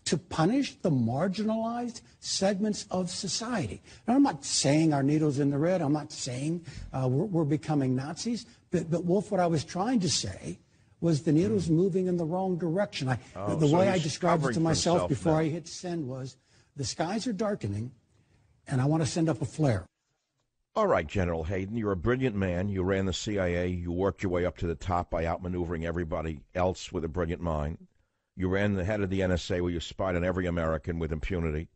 to punish the marginalized segments of society. Now, I'm not saying our needle's in the red. I'm not saying we're becoming Nazis. But Wolf, what I was trying to say was the needle's moving in the wrong direction. The way I described it to myself before I hit send was, the skies are darkening, and I want to send up a flare. All right, General Hayden, you're a brilliant man. You ran the CIA. You worked your way up to the top by outmaneuvering everybody else with a brilliant mind. You ran the head of the NSA where you spied on every American with impunity.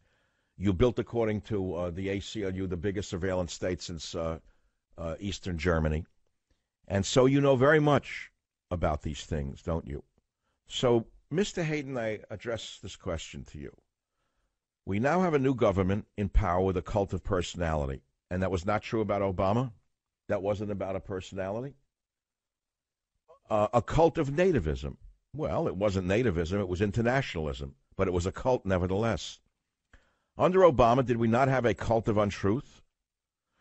You built, according to the ACLU, the biggest surveillance state since Eastern Germany. And so you know very much about these things, don't you? So, Mr. Hayden, I address this question to you. We now have a new government in power with a cult of personality. And that was not true about Obama? That wasn't about a personality? A cult of nativism. Well, it wasn't nativism, it was internationalism, but it was a cult nevertheless. Under Obama, did we not have a cult of untruth?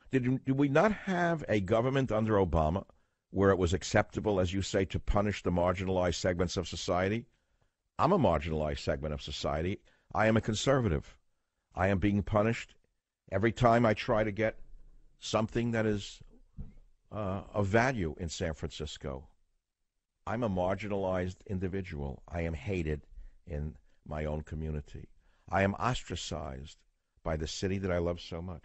Did we not have a government under Obama where it was acceptable, as you say, to punish the marginalized segments of society? I'm a marginalized segment of society. I am a conservative. I am being punished every time I try to get something that is of value in San Francisco. I'm a marginalized individual. I am hated in my own community. I am ostracized by the city that I love so much.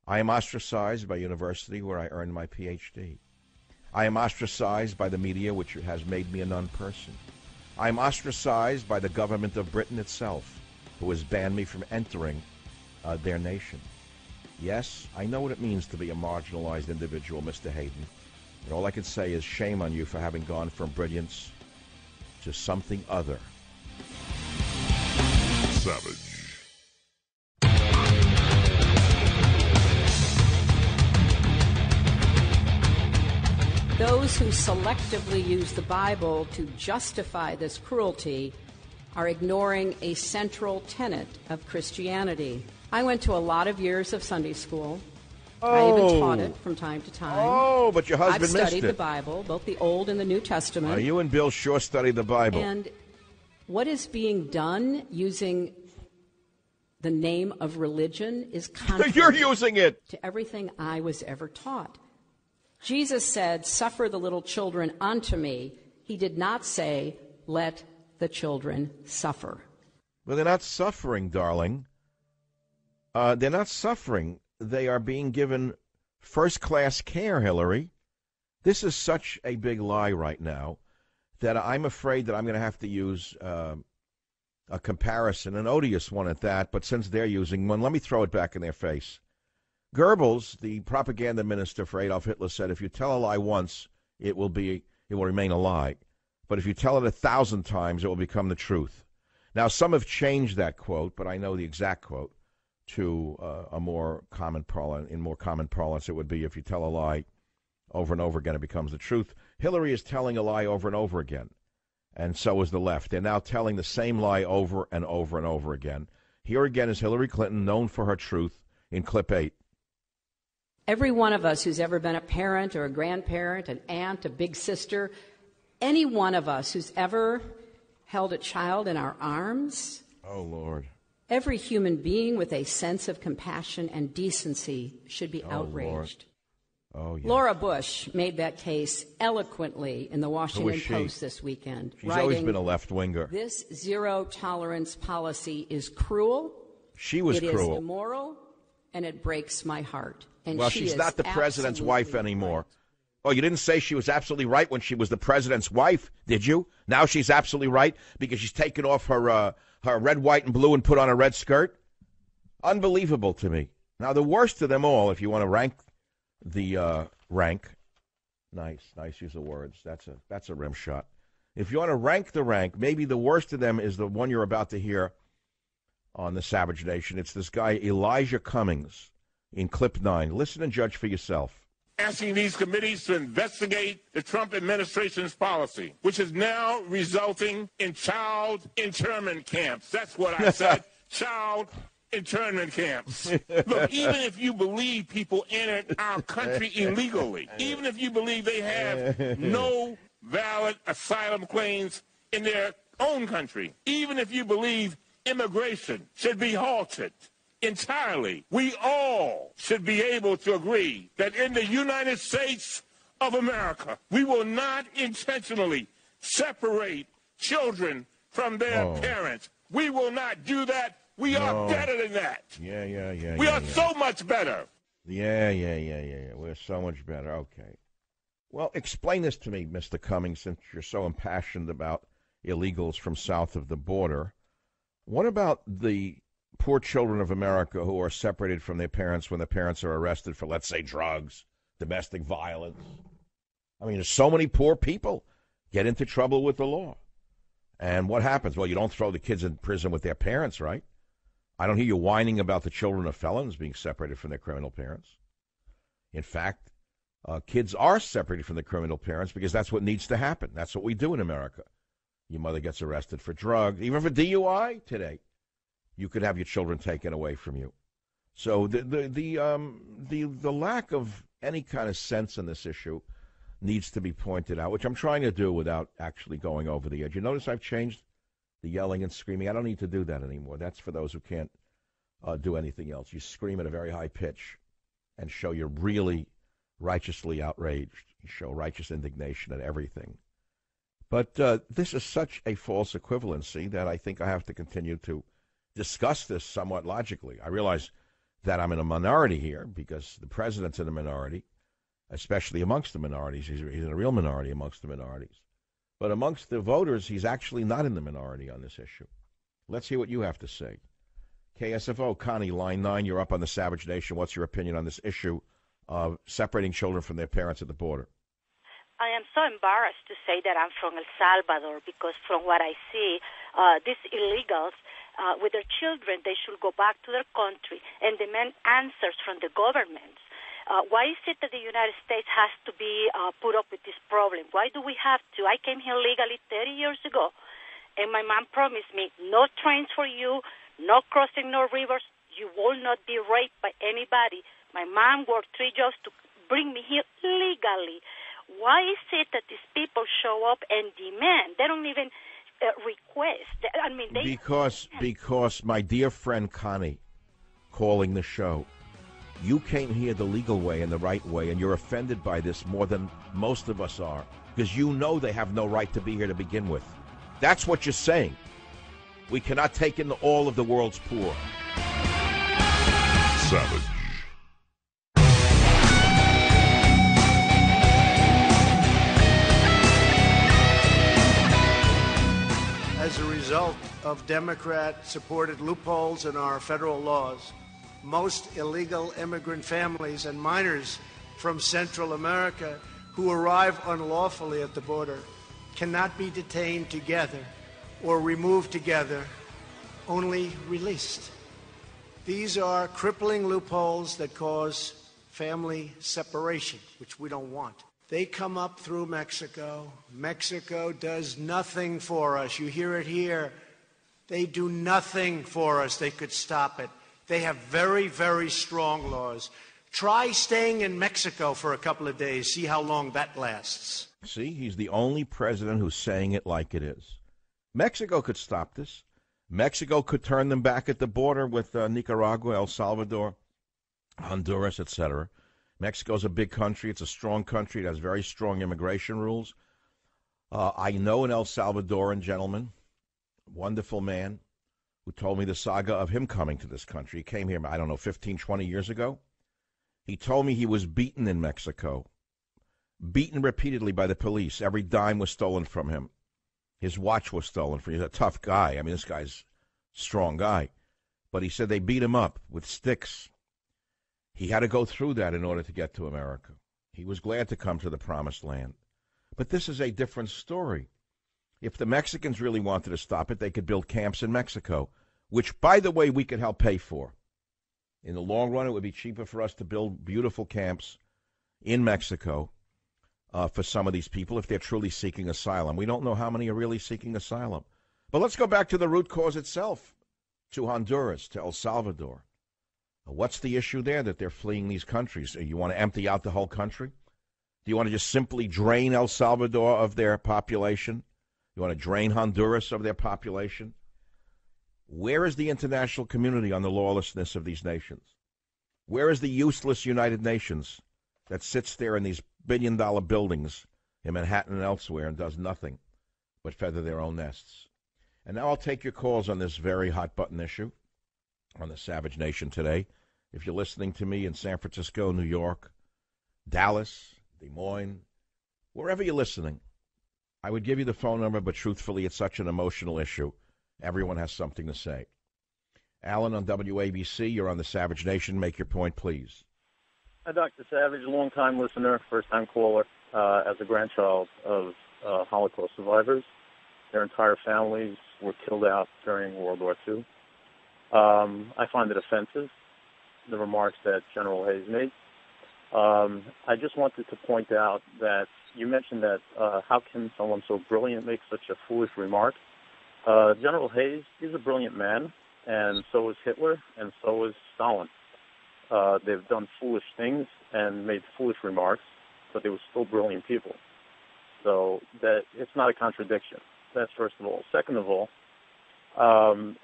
I am ostracized by university where I earned my PhD. I am ostracized by the media, which has made me a non-person. I am ostracized by the government of Britain itself, who has banned me from entering their nation. Yes, I know what it means to be a marginalized individual, Mr. Hayden. And all I can say is shame on you for having gone from brilliance to something other. Savage. Those who selectively use the Bible to justify this cruelty are ignoring a central tenet of Christianity. I went to a lot of years of Sunday school. I even taught it from time to time. Oh, but your husband missed it. I've studied the Bible, both the Old and the New Testament. You and Bill sure studied the Bible. And what is being done using the name of religion is contrary You're using it to everything I was ever taught. Jesus said, "Suffer the little children unto me." He did not say, "Let the children suffer." Well, they're not suffering, darling. They're not suffering. They are being given first-class care, Hillary. This is such a big lie right now that I'm afraid that I'm going to have to use a comparison, an odious one at that, but since they're using one, let me throw it back in their face. Goebbels, the propaganda minister for Adolf Hitler, said, if you tell a lie once, it will remain a lie. But if you tell it 1,000 times, it will become the truth. Now, some have changed that quote, but I know the exact quote to a more common parlance. In more common parlance, it would be, if you tell a lie over and over again, it becomes the truth. Hillary is telling a lie over and over again, and so is the left. They're now telling the same lie over and over and over again. Here again is Hillary Clinton, known for her truth, in clip 8. Every one of us who's ever been a parent or a grandparent, an aunt, a big sister, any one of us who's ever held a child in our arms, oh, Lord. Every human being with a sense of compassion and decency should be outraged. Lord. Oh, yes. Laura Bush made that case eloquently in the Washington Post this weekend. She's always been a left-winger. This zero-tolerance policy is cruel. She was cruel. It is immoral, and it breaks my heart. And well, she's not the president's wife anymore. Right. Oh, you didn't say she was absolutely right when she was the president's wife, did you? Now she's absolutely right because she's taken off her red, white, and blue and put on a red skirt? Unbelievable to me. Now, the worst of them all, if you want to rank the nice use of words. That's a rim shot. If you want to rank the rank, maybe the worst of them is the one you're about to hear on the Savage Nation. It's this guy, Elijah Cummings, in clip 9. Listen and judge for yourself. Asking these committees to investigate the Trump administration's policy, which is now resulting in child internment camps. That's what I said, child internment camps. Look, even if you believe people entered our country illegally, even if you believe they have no valid asylum claims in their own country, even if you believe immigration should be halted entirely, we all should be able to agree that in the United States of America, we will not intentionally separate children from their parents. We will not do that. We are better than that. Yeah. We are so much better. Yeah. We're so much better. Okay. Well, explain this to me, Mr. Cummings, since you're so impassioned about illegals from south of the border. What about the poor children of America who are separated from their parents when their parents are arrested for, let's say, drugs, domestic violence? I mean, there's so many poor people get into trouble with the law. And what happens? Well, you don't throw the kids in prison with their parents, right? I don't hear you whining about the children of felons being separated from their criminal parents. In fact, kids are separated from the criminal parents because that's what needs to happen. That's what we do in America. Your mother gets arrested for drugs, even for DUI today. You could have your children taken away from you. So the lack of any kind of sense in this issue needs to be pointed out, which I'm trying to do without actually going over the edge. You notice I've changed the yelling and screaming. I don't need to do that anymore. That's for those who can't do anything else. You scream at a very high pitch and show you're really righteously outraged. You show righteous indignation at everything. But this is such a false equivalency that I think I have to continue to discuss this somewhat logically. I realize that I'm in a minority here because the president's in a minority. especially amongst the minorities. He's in a real minority amongst the minorities. But amongst the voters, he's actually not in the minority on this issue. Let's hear what you have to say. KSFO, Connie, line 9, you're up on the Savage Nation. What's your opinion on this issue of separating children from their parents at the border? I am so embarrassed to say that I'm from El Salvador because from what I see, these illegals, with their children, they should go back to their country and demand answers from the governments. Why is it that the United States has to be put up with this problem? Why do we have to? I came here legally 30 years ago, and my mom promised me no trains for you, no crossing no rivers. You will not be raped by anybody. My mom worked 3 jobs to bring me here legally. Why is it that these people show up and demand? They don't even request. I mean, because my dear friend Connie, calling the show, you came here the legal way and the right way, and you're offended by this more than most of us are, because you know they have no right to be here to begin with. That's what you're saying. We cannot take in all of the world's poor. Savage. As a result of Democrat-supported loopholes in our federal laws, most illegal immigrant families and minors from Central America who arrive unlawfully at the border cannot be detained together or removed together, only released. These are crippling loopholes that cause family separation, which we don't want. They come up through Mexico. Mexico does nothing for us. You hear it here. They do nothing for us. They could stop it. They have very, very strong laws. Try staying in Mexico for a couple of days. See how long that lasts. See, he's the only president who's saying it like it is. Mexico could stop this. Mexico could turn them back at the border with Nicaragua, El Salvador, Honduras, etc. Mexico's a big country. It's a strong country. It has very strong immigration rules. I know an El Salvadoran gentleman, wonderful man, who told me the saga of him coming to this country. He came here, I don't know, 15, 20 years ago. He told me he was beaten in Mexico, beaten repeatedly by the police. Every dime was stolen from him. His watch was stolen from him. He's a tough guy. I mean, this guy's a strong guy. But he said they beat him up with sticks. He had to go through that in order to get to America. He was glad to come to the promised land. But this is a different story. If the Mexicans really wanted to stop it, they could build camps in Mexico, which, by the way, we could help pay for. In the long run, it would be cheaper for us to build beautiful camps in Mexico for some of these people if they're truly seeking asylum. We don't know how many are really seeking asylum. But let's go back to the root cause itself, to Honduras, to El Salvador. What's the issue there that they're fleeing these countries? You want to empty out the whole country? Do you want to just simply drain El Salvador of their population? You want to drain Honduras of their population? Where is the international community on the lawlessness of these nations? Where is the useless United Nations that sits there in these billion-dollar buildings in Manhattan and elsewhere and does nothing but feather their own nests? And now I'll take your calls on this very hot-button issue on the Savage Nation today. If you're listening to me in San Francisco, New York, Dallas, Des Moines, wherever you're listening, I would give you the phone number, but truthfully, it's such an emotional issue. Everyone has something to say. Alan on WABC, you're on the Savage Nation. Make your point, please. Hi, Dr. Savage, long-time listener, first-time caller. As a grandchild of Holocaust survivors, their entire families were killed out during World War II. I find it offensive, the remarks that General Hayes made. I just wanted to point out that you mentioned that how can someone so brilliant make such a foolish remark? General Hayes, he's a brilliant man, and so is Hitler, and so is Stalin. They've done foolish things and made foolish remarks, but they were still brilliant people. So that it's not a contradiction. That's first of all. Second of all,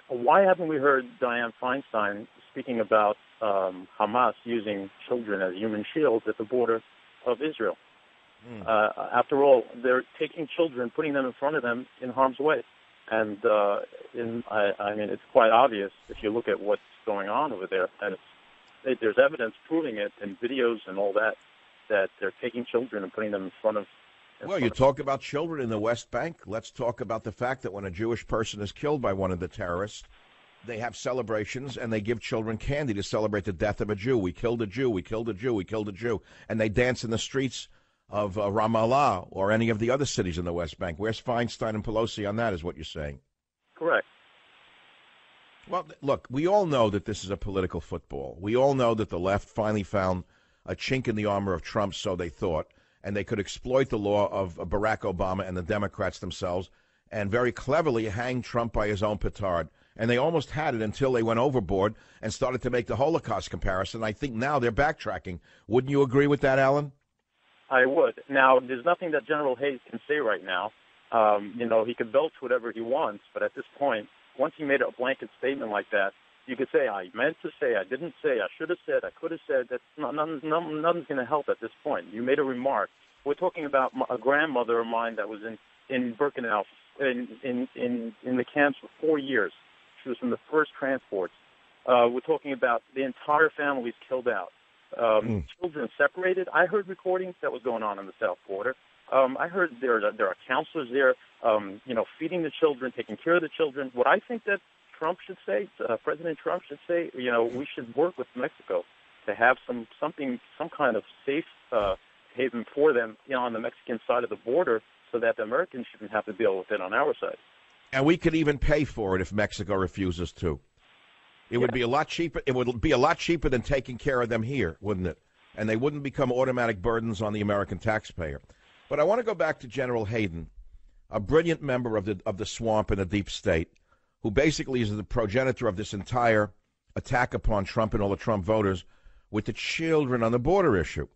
why haven't we heard Dianne Feinstein speaking about Hamas using children as human shields at the border of Israel? After all, they're taking children, putting them in front of them in harm's way. And I mean, it's quite obvious if you look at what's going on over there, and there's evidence proving it in videos and all that. that they're taking children and putting them in front of. Well, you talk about children in the West Bank. Let's talk about the fact that when a Jewish person is killed by one of the terrorists, they have celebrations and they give children candy to celebrate the death of a Jew. We killed a Jew, we killed a Jew, we killed a Jew. And they dance in the streets of Ramallah or any of the other cities in the West Bank. Where's Feinstein and Pelosi on that, is what you're saying? Correct. Well, look, we all know that this is a political football. We all know that the left finally found a chink in the armor of Trump, so they thought, and they could exploit the law of Barack Obama and the Democrats themselves and very cleverly hang Trump by his own petard. And they almost had it until they went overboard and started to make the Holocaust comparison. I think now they're backtracking. Wouldn't you agree with that, Alan? I would. Now, there's nothing that General Hayes can say right now. He could belch whatever he wants, but at this point, once he made a blanket statement like that, you could say, I meant to say, I didn't say, I should have said, I could have said. That's nothing's going to help at this point. You made a remark. We're talking about a grandmother of mine that was in Birkenau, in the camps for 4 years. She was from the first transports. We're talking about the entire families killed out. Children separated. I heard recordings that was going on the south border. I heard there are counselors there, feeding the children, taking care of the children. What I think that Trump should say, President Trump should say, we should work with Mexico to have some kind of safe haven for them, on the Mexican side of the border, so that the Americans shouldn't have to deal with it on our side. And we could even pay for it if Mexico refuses to. It would be a lot cheaper. It would be a lot cheaper than taking care of them here, wouldn't it? And they wouldn't become automatic burdens on the American taxpayer. But I want to go back to General Hayden, a brilliant member of the swamp and the deep state, who basically is the progenitor of this entire attack upon Trump and all the Trump voters with the children on the border issue.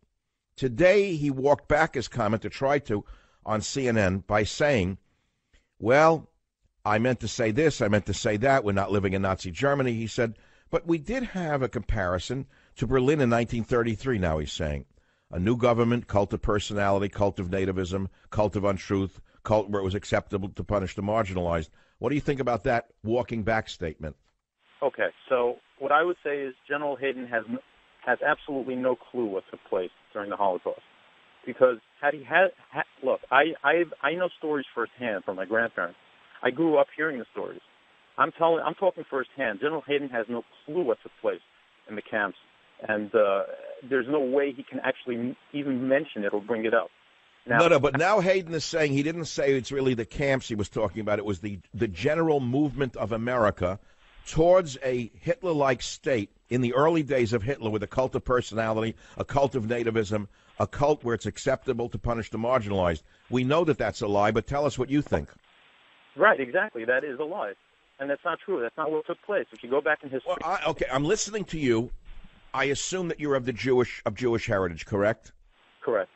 Today, he walked back his comment, to try to, on CNN by saying, well, I meant to say this, I meant to say that. We're not living in Nazi Germany, he said. But we did have a comparison to Berlin in 1933, now he's saying. A new government, cult of personality, cult of nativism, cult of untruth, cult where it was acceptable to punish the marginalized. What do you think about that walking back statement? Okay, so what I would say is General Hayden has absolutely no clue what took place during the Holocaust. Because had he look, I know stories firsthand from my grandparents. I grew up hearing the stories. I'm talking firsthand. General Hayden has no clue what took place in the camps, and there's no way he can actually even mention it or bring it up. Now, no, but now Hayden is saying he didn't say it's really the camps he was talking about. It was the general movement of America towards a Hitler-like state in the early days of Hitler, with a cult of personality, a cult of nativism, a cult where it's acceptable to punish the marginalized. We know that that's a lie, but tell us what you think. Right, exactly. That is a lie. And that's not true. That's not what took place. If you go back in history... Well, okay, I'm listening to you. I assume that you're of Jewish heritage, correct? Correct.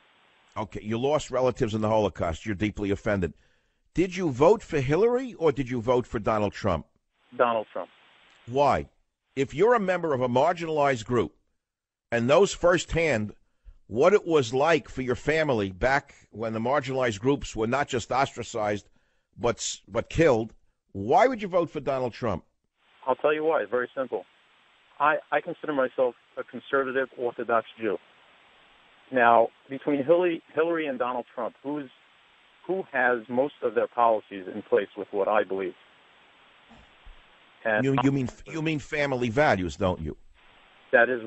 Okay, you lost relatives in the Holocaust. You're deeply offended. Did you vote for Hillary or did you vote for Donald Trump? Donald Trump. Why? If you're a member of a marginalized group and knows firsthand what it was like for your family back when the marginalized groups were not just ostracized but killed, why would you vote for Donald Trump? I'll tell you why. It's very simple. I consider myself a conservative Orthodox Jew. Now, between Hillary and Donald Trump, who has most of their policies in place with what I believe? And you mean family values, don't you? That is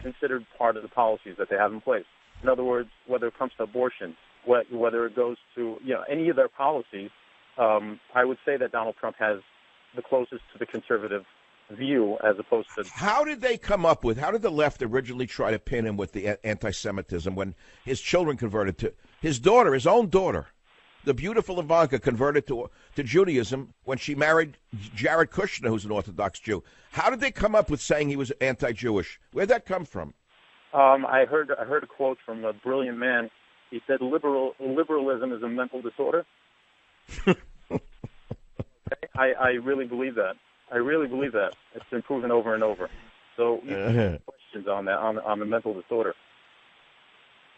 considered part of the policies that they have in place. In other words, whether it comes to abortion, whether it goes to any of their policies, I would say that Donald Trump has the closest to the conservative view as opposed to... How did the left originally try to pin him with the anti-Semitism when his children converted to... His own daughter, the beautiful Ivanka, converted to Judaism when she married Jared Kushner, who's an Orthodox Jew. How did they come up with saying he was anti-Jewish? Where'd that come from? I heard a quote from a brilliant man. He said, liberalism is a mental disorder. Okay? I really believe that. I really believe that. It's been proven over and over. So you have questions on that, on the mental disorder.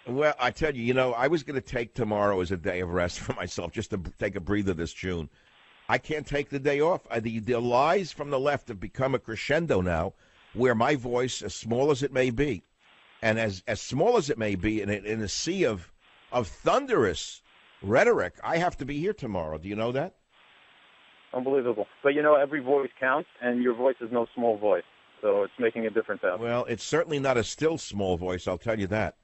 Well, I tell you, I was going to take tomorrow as a day of rest for myself, just to take a breather this June. I can't take the day off. The lies from the left have become a crescendo now, where my voice, as small as it may be, And as small as it may be, in a sea of thunderous rhetoric, I have to be here tomorrow. Do you know that? Unbelievable. But, every voice counts, and your voice is no small voice. So it's making a difference out there. Well, it's certainly not a still small voice, I'll tell you that.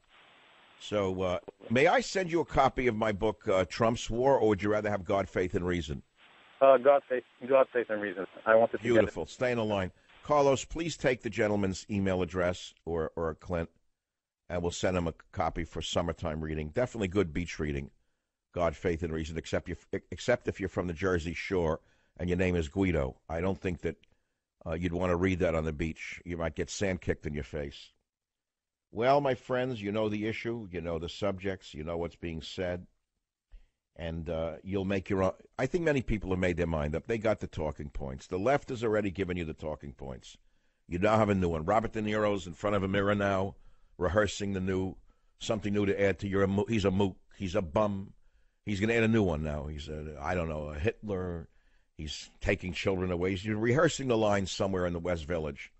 So may I send you a copy of my book, Trump's War, or would you rather have God, Faith, and Reason? God, faith, and reason. I want to Beautiful. Stay on the line. Carlos, please take the gentleman's email address, or Clint, and we'll send him a copy for summertime reading. Definitely good beach reading, God, Faith, and Reason, except if you're from the Jersey Shore and your name is Guido. I don't think that you'd want to read that on the beach. You might get sand kicked in your face. Well, my friends, you know the issue, you know the subjects, you know what's being said, and you'll make your own. I think many people have made their mind up. They got the talking points. The left has already given you the talking points. You now have a new one. Robert De Niro's in front of a mirror now, rehearsing something new to add to he's a mook, he's a bum. He's going to add a new one now. He's a Hitler. He's taking children away. He's rehearsing the lines somewhere in the West Village.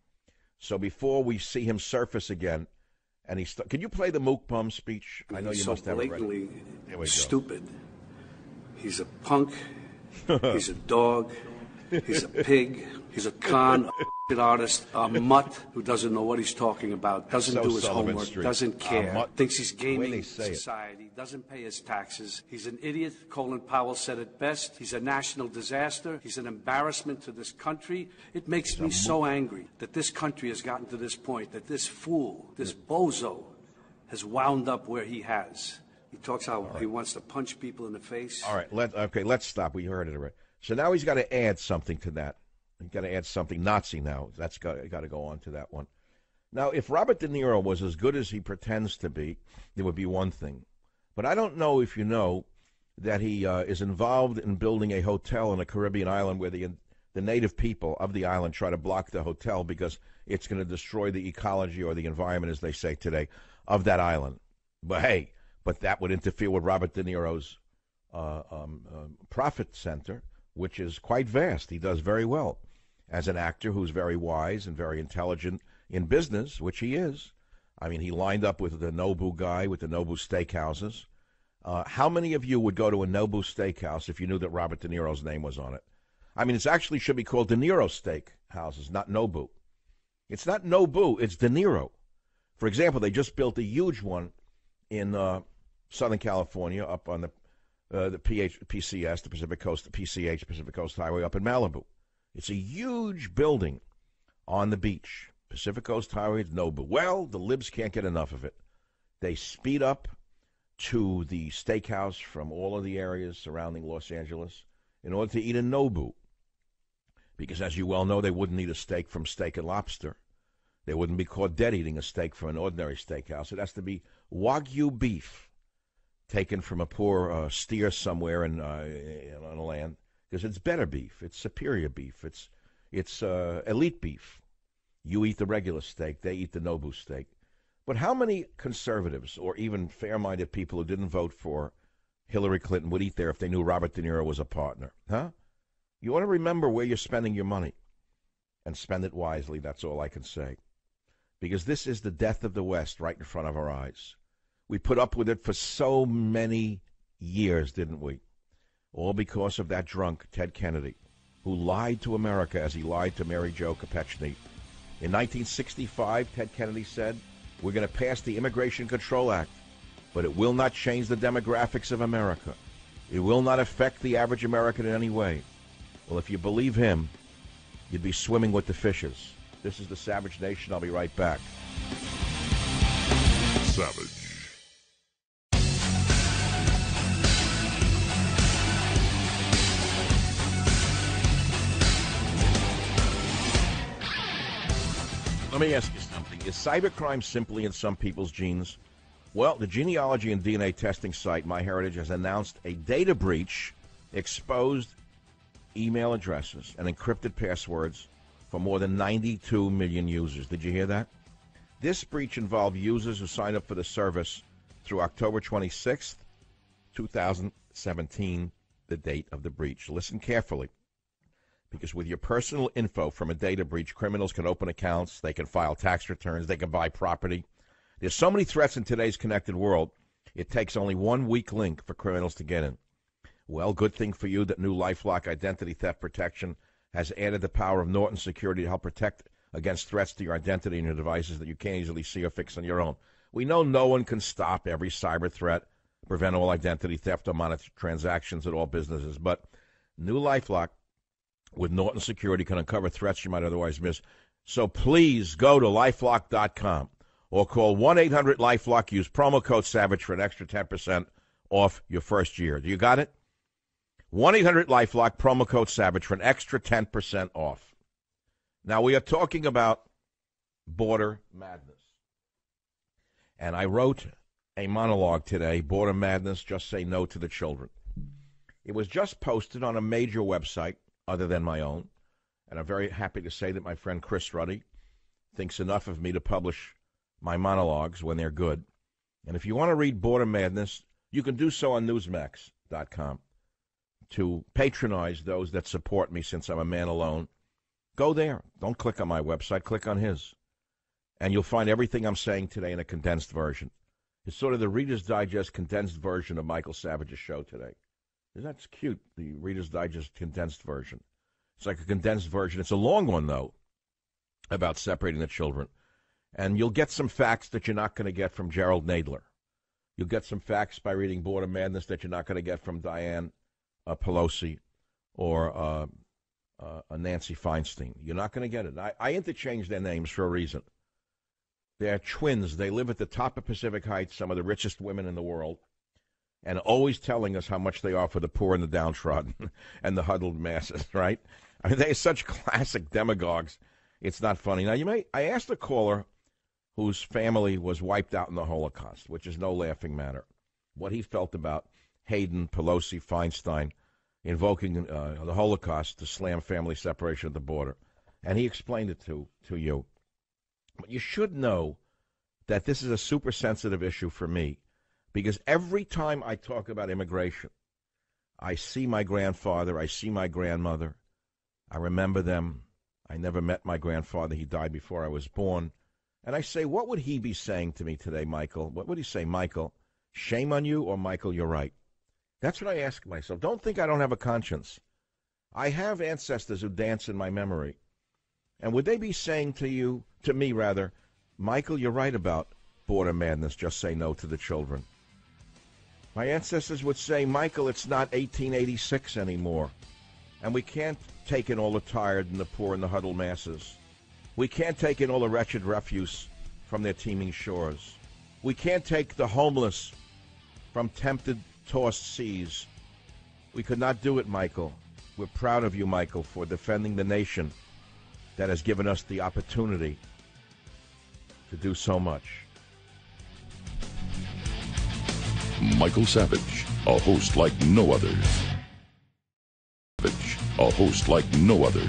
So before we see him surface again, and can you play the Mook Bum speech? I know you must have it ready. He's so blatantly stupid. He's a punk. He's a dog. He's a pig. He's a con, a artist, a mutt who doesn't know what he's talking about, doesn't do his homework, doesn't care, thinks he's gaming society, doesn't pay his taxes. He's an idiot. Colin Powell said it best. He's a national disaster. He's an embarrassment to this country. It makes me so angry that this country has gotten to this point, that this fool, this bozo, has wound up where he has. He talks how he wants to punch people in the face. All right, let's stop. We heard it already. So now he's got to add something to that. He's got to add something Nazi now. That's got to go on to that one. Now, if Robert De Niro was as good as he pretends to be, there would be one thing. But I don't know if you know that he is involved in building a hotel on a Caribbean island where the native people of the island try to block the hotel because it's going to destroy the ecology or the environment, as they say today, of that island. But that would interfere with Robert De Niro's profit center, which is quite vast. He does very well as an actor who's very wise and very intelligent in business, which he is. I mean, he lined up with the Nobu guy with the Nobu steakhouses. How many of you would go to a Nobu steakhouse if you knew that Robert De Niro's name was on it? I mean, it actually should be called De Niro Steakhouses, not Nobu. It's not Nobu, it's De Niro. For example, they just built a huge one in Southern California up on the PCS, the Pacific Coast, the PCH, Pacific Coast Highway up in Malibu. It's a huge building on the beach. Pacific Coast Highway, it's Nobu. Well, the libs can't get enough of it. They speed up to the steakhouse from all of the areas surrounding Los Angeles in order to eat a Nobu. Because, as you well know, they wouldn't eat a steak from Steak and Lobster. They wouldn't be caught dead eating a steak from an ordinary steakhouse. It has to be Wagyu beef taken from a poor steer somewhere on the land, because it's better beef. It's superior beef. It's elite beef. You eat the regular steak. They eat the Nobu steak. But how many conservatives or even fair-minded people who didn't vote for Hillary Clinton would eat there if they knew Robert De Niro was a partner? Huh? You want to remember where you're spending your money and spend it wisely. That's all I can say. Because this is the death of the West right in front of our eyes. We put up with it for so many years, didn't we? All because of that drunk, Ted Kennedy, who lied to America as he lied to Mary Jo Kopechne. In 1965, Ted Kennedy said, "We're going to pass the Immigration Control Act, but it will not change the demographics of America. It will not affect the average American in any way." Well, if you believe him, you'd be swimming with the fishes. This is the Savage Nation. I'll be right back. Savage. Let me ask you something. Is cybercrime simply in some people's genes? Well, the genealogy and DNA testing site MyHeritage has announced a data breach, exposed email addresses and encrypted passwords for more than 92 million users. Did you hear that? This breach involved users who signed up for the service through October 26th, 2017, the date of the breach. Listen carefully, because with your personal info from a data breach, criminals can open accounts, they can file tax returns, they can buy property. There's so many threats in today's connected world, it takes only one weak link for criminals to get in. Well, good thing for you that new LifeLock identity theft protection has added the power of Norton Security to help protect against threats to your identity and your devices that you can't easily see or fix on your own. We know no one can stop every cyber threat, prevent all identity theft, or monitor transactions at all businesses, but new LifeLock with Norton Security can uncover threats you might otherwise miss. So please go to LifeLock.com or call 1-800-LifeLock. Use promo code SAVAGE for an extra 10% off your first year. Do you got it? 1-800-LifeLock, promo code SAVAGE for an extra 10% off. Now, we are talking about border madness. And I wrote a monologue today, Border Madness, Just Say No to the Children. It was just posted on a major website other than my own. And I'm very happy to say that my friend Chris Ruddy thinks enough of me to publish my monologues when they're good. And if you want to read Border Madness, you can do so on Newsmax.com to patronize those that support me since I'm a man alone. Go there. Don't click on my website. Click on his. And you'll find everything I'm saying today in a condensed version. It's sort of the Reader's Digest condensed version of Michael Savage's show today. That's cute, the Reader's Digest condensed version. It's like a condensed version. It's a long one, though, about separating the children. And you'll get some facts that you're not going to get from Gerald Nadler. You'll get some facts by reading Border Madness that you're not going to get from Diane Pelosi or Nancy Feinstein. You're not going to get it. I interchanged their names for a reason. They're twins. They live at the top of Pacific Heights, some of the richest women in the world, and always telling us how much they are for the poor and the downtrodden and the huddled masses, right? I mean, they're such classic demagogues. It's not funny. Now, I asked a caller whose family was wiped out in the Holocaust, which is no laughing matter, what he felt about Hayden, Pelosi, Feinstein invoking the Holocaust to slam family separation at the border. And he explained it to you. But you should know that this is a super sensitive issue for me, because every time I talk about immigration, I see my grandfather, I see my grandmother, I remember them. I never met my grandfather. He died before I was born. And I say, what would he be saying to me today, Michael? What would he say, Michael? Shame on you, or Michael, you're right? That's what I ask myself. Don't think I don't have a conscience. I have ancestors who dance in my memory. And would they be saying to me, Michael, you're right about border madness, just say no to the children? My ancestors would say, Michael, it's not 1886 anymore. And we can't take in all the tired and the poor and the huddled masses. We can't take in all the wretched refuse from their teeming shores. We can't take the homeless from tempted, tossed seas. We could not do it, Michael. We're proud of you, Michael, for defending the nation that has given us the opportunity to do so much. Michael Savage, a host like no other. A host like no other.